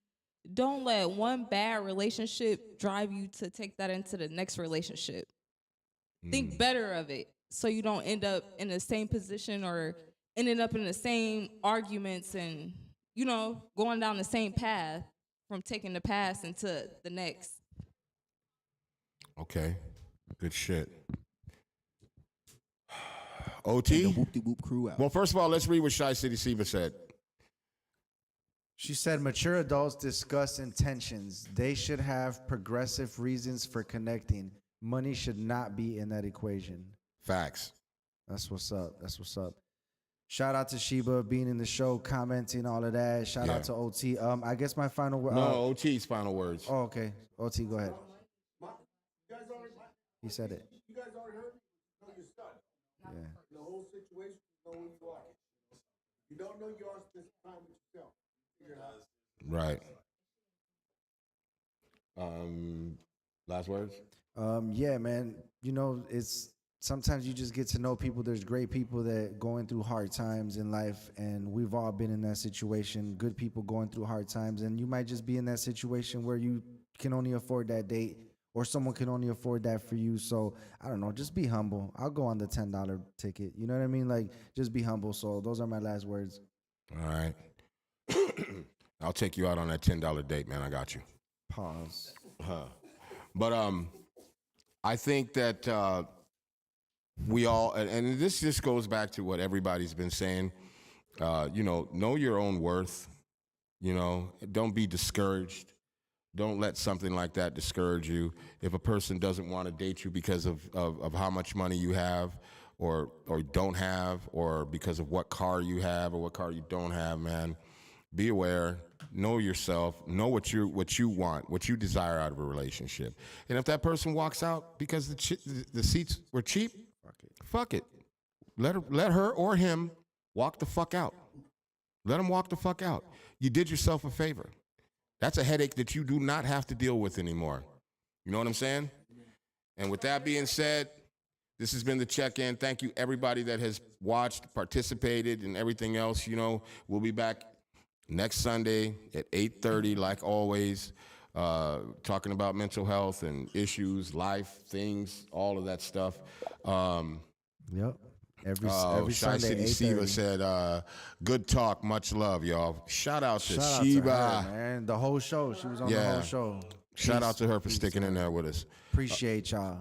don't let one bad relationship drive you to take that into the next relationship. Think better of it so you don't end up in the same position or ending up in the same arguments and, going down the same path from taking the past into the next. Okay. Good shit. And OT? the whoop-de-whoop crew out. Well, first of all, let's read what Shy City Siva said. She said, mature adults discuss intentions. They should have progressive reasons for connecting. Money should not be in that equation. Facts. That's what's up. That's what's up. Shout out to Sheba being in the show, commenting, all of that. Shout out to OT. I guess my final word. No, OT's final words. Oh, okay. OT, go ahead. He said it. You guys already heard me. Know your stuff. Yeah. The whole situation, know who you are. You don't know yours, this time with yourself. Figure it out. Right. Last words? Yeah, man. It's sometimes you just get to know people. There's great people that going through hard times in life, and we've all been in that situation. Good people going through hard times, and you might just be in that situation where you can only afford that date, or someone can only afford that for you. So I don't know, just be humble. I'll go on the $10 ticket. You know what I mean? Like, just be humble. So those are my last words. All right. I'll take you out on that $10 date, man. I got you. Pause. But I think that we all, and this just goes back to what everybody's been saying. Know your own worth. Don't be discouraged. Don't let something like that discourage you. If a person doesn't want to date you because of how much money you have or don't have, or because of what car you have or what car you don't have, man, be aware, know yourself, know what you want, what you desire out of a relationship. And if that person walks out because the seats were cheap, fuck it. Let her or him walk the fuck out. Let him walk the fuck out. You did yourself a favor. That's a headache that you do not have to deal with anymore. You know what I'm saying? And with that being said, this has been the check-in. Thank you, everybody that has watched, participated, and everything else. We'll be back next Sunday at 8:30, like always, talking about mental health and issues, life, things, all of that stuff. Yep. Every Shy Sunday, City Shiva 8:30. said, good talk, much love, y'all. Shout out to Shout out Shiva. to her, man. The whole show. She was on the Yeah. whole show. Shout Peace, out to her for peace, sticking in man. there with us. Appreciate y'all.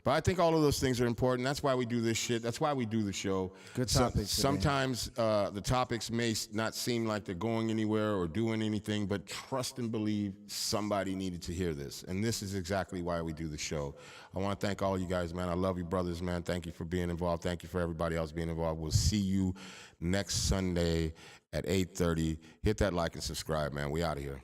But I think all of those things are important. That's why we do this shit. That's why we do the show. Good topics today. Sometimes the topics may not seem like they're going anywhere or doing anything, but trust and believe somebody needed to hear this. And this is exactly why we do the show. I want to thank all you guys, man. I love you, brothers, man. Thank you for being involved. Thank you for everybody else being involved. We'll see you next Sunday at 8:30. Hit that like and subscribe, man. We out of here.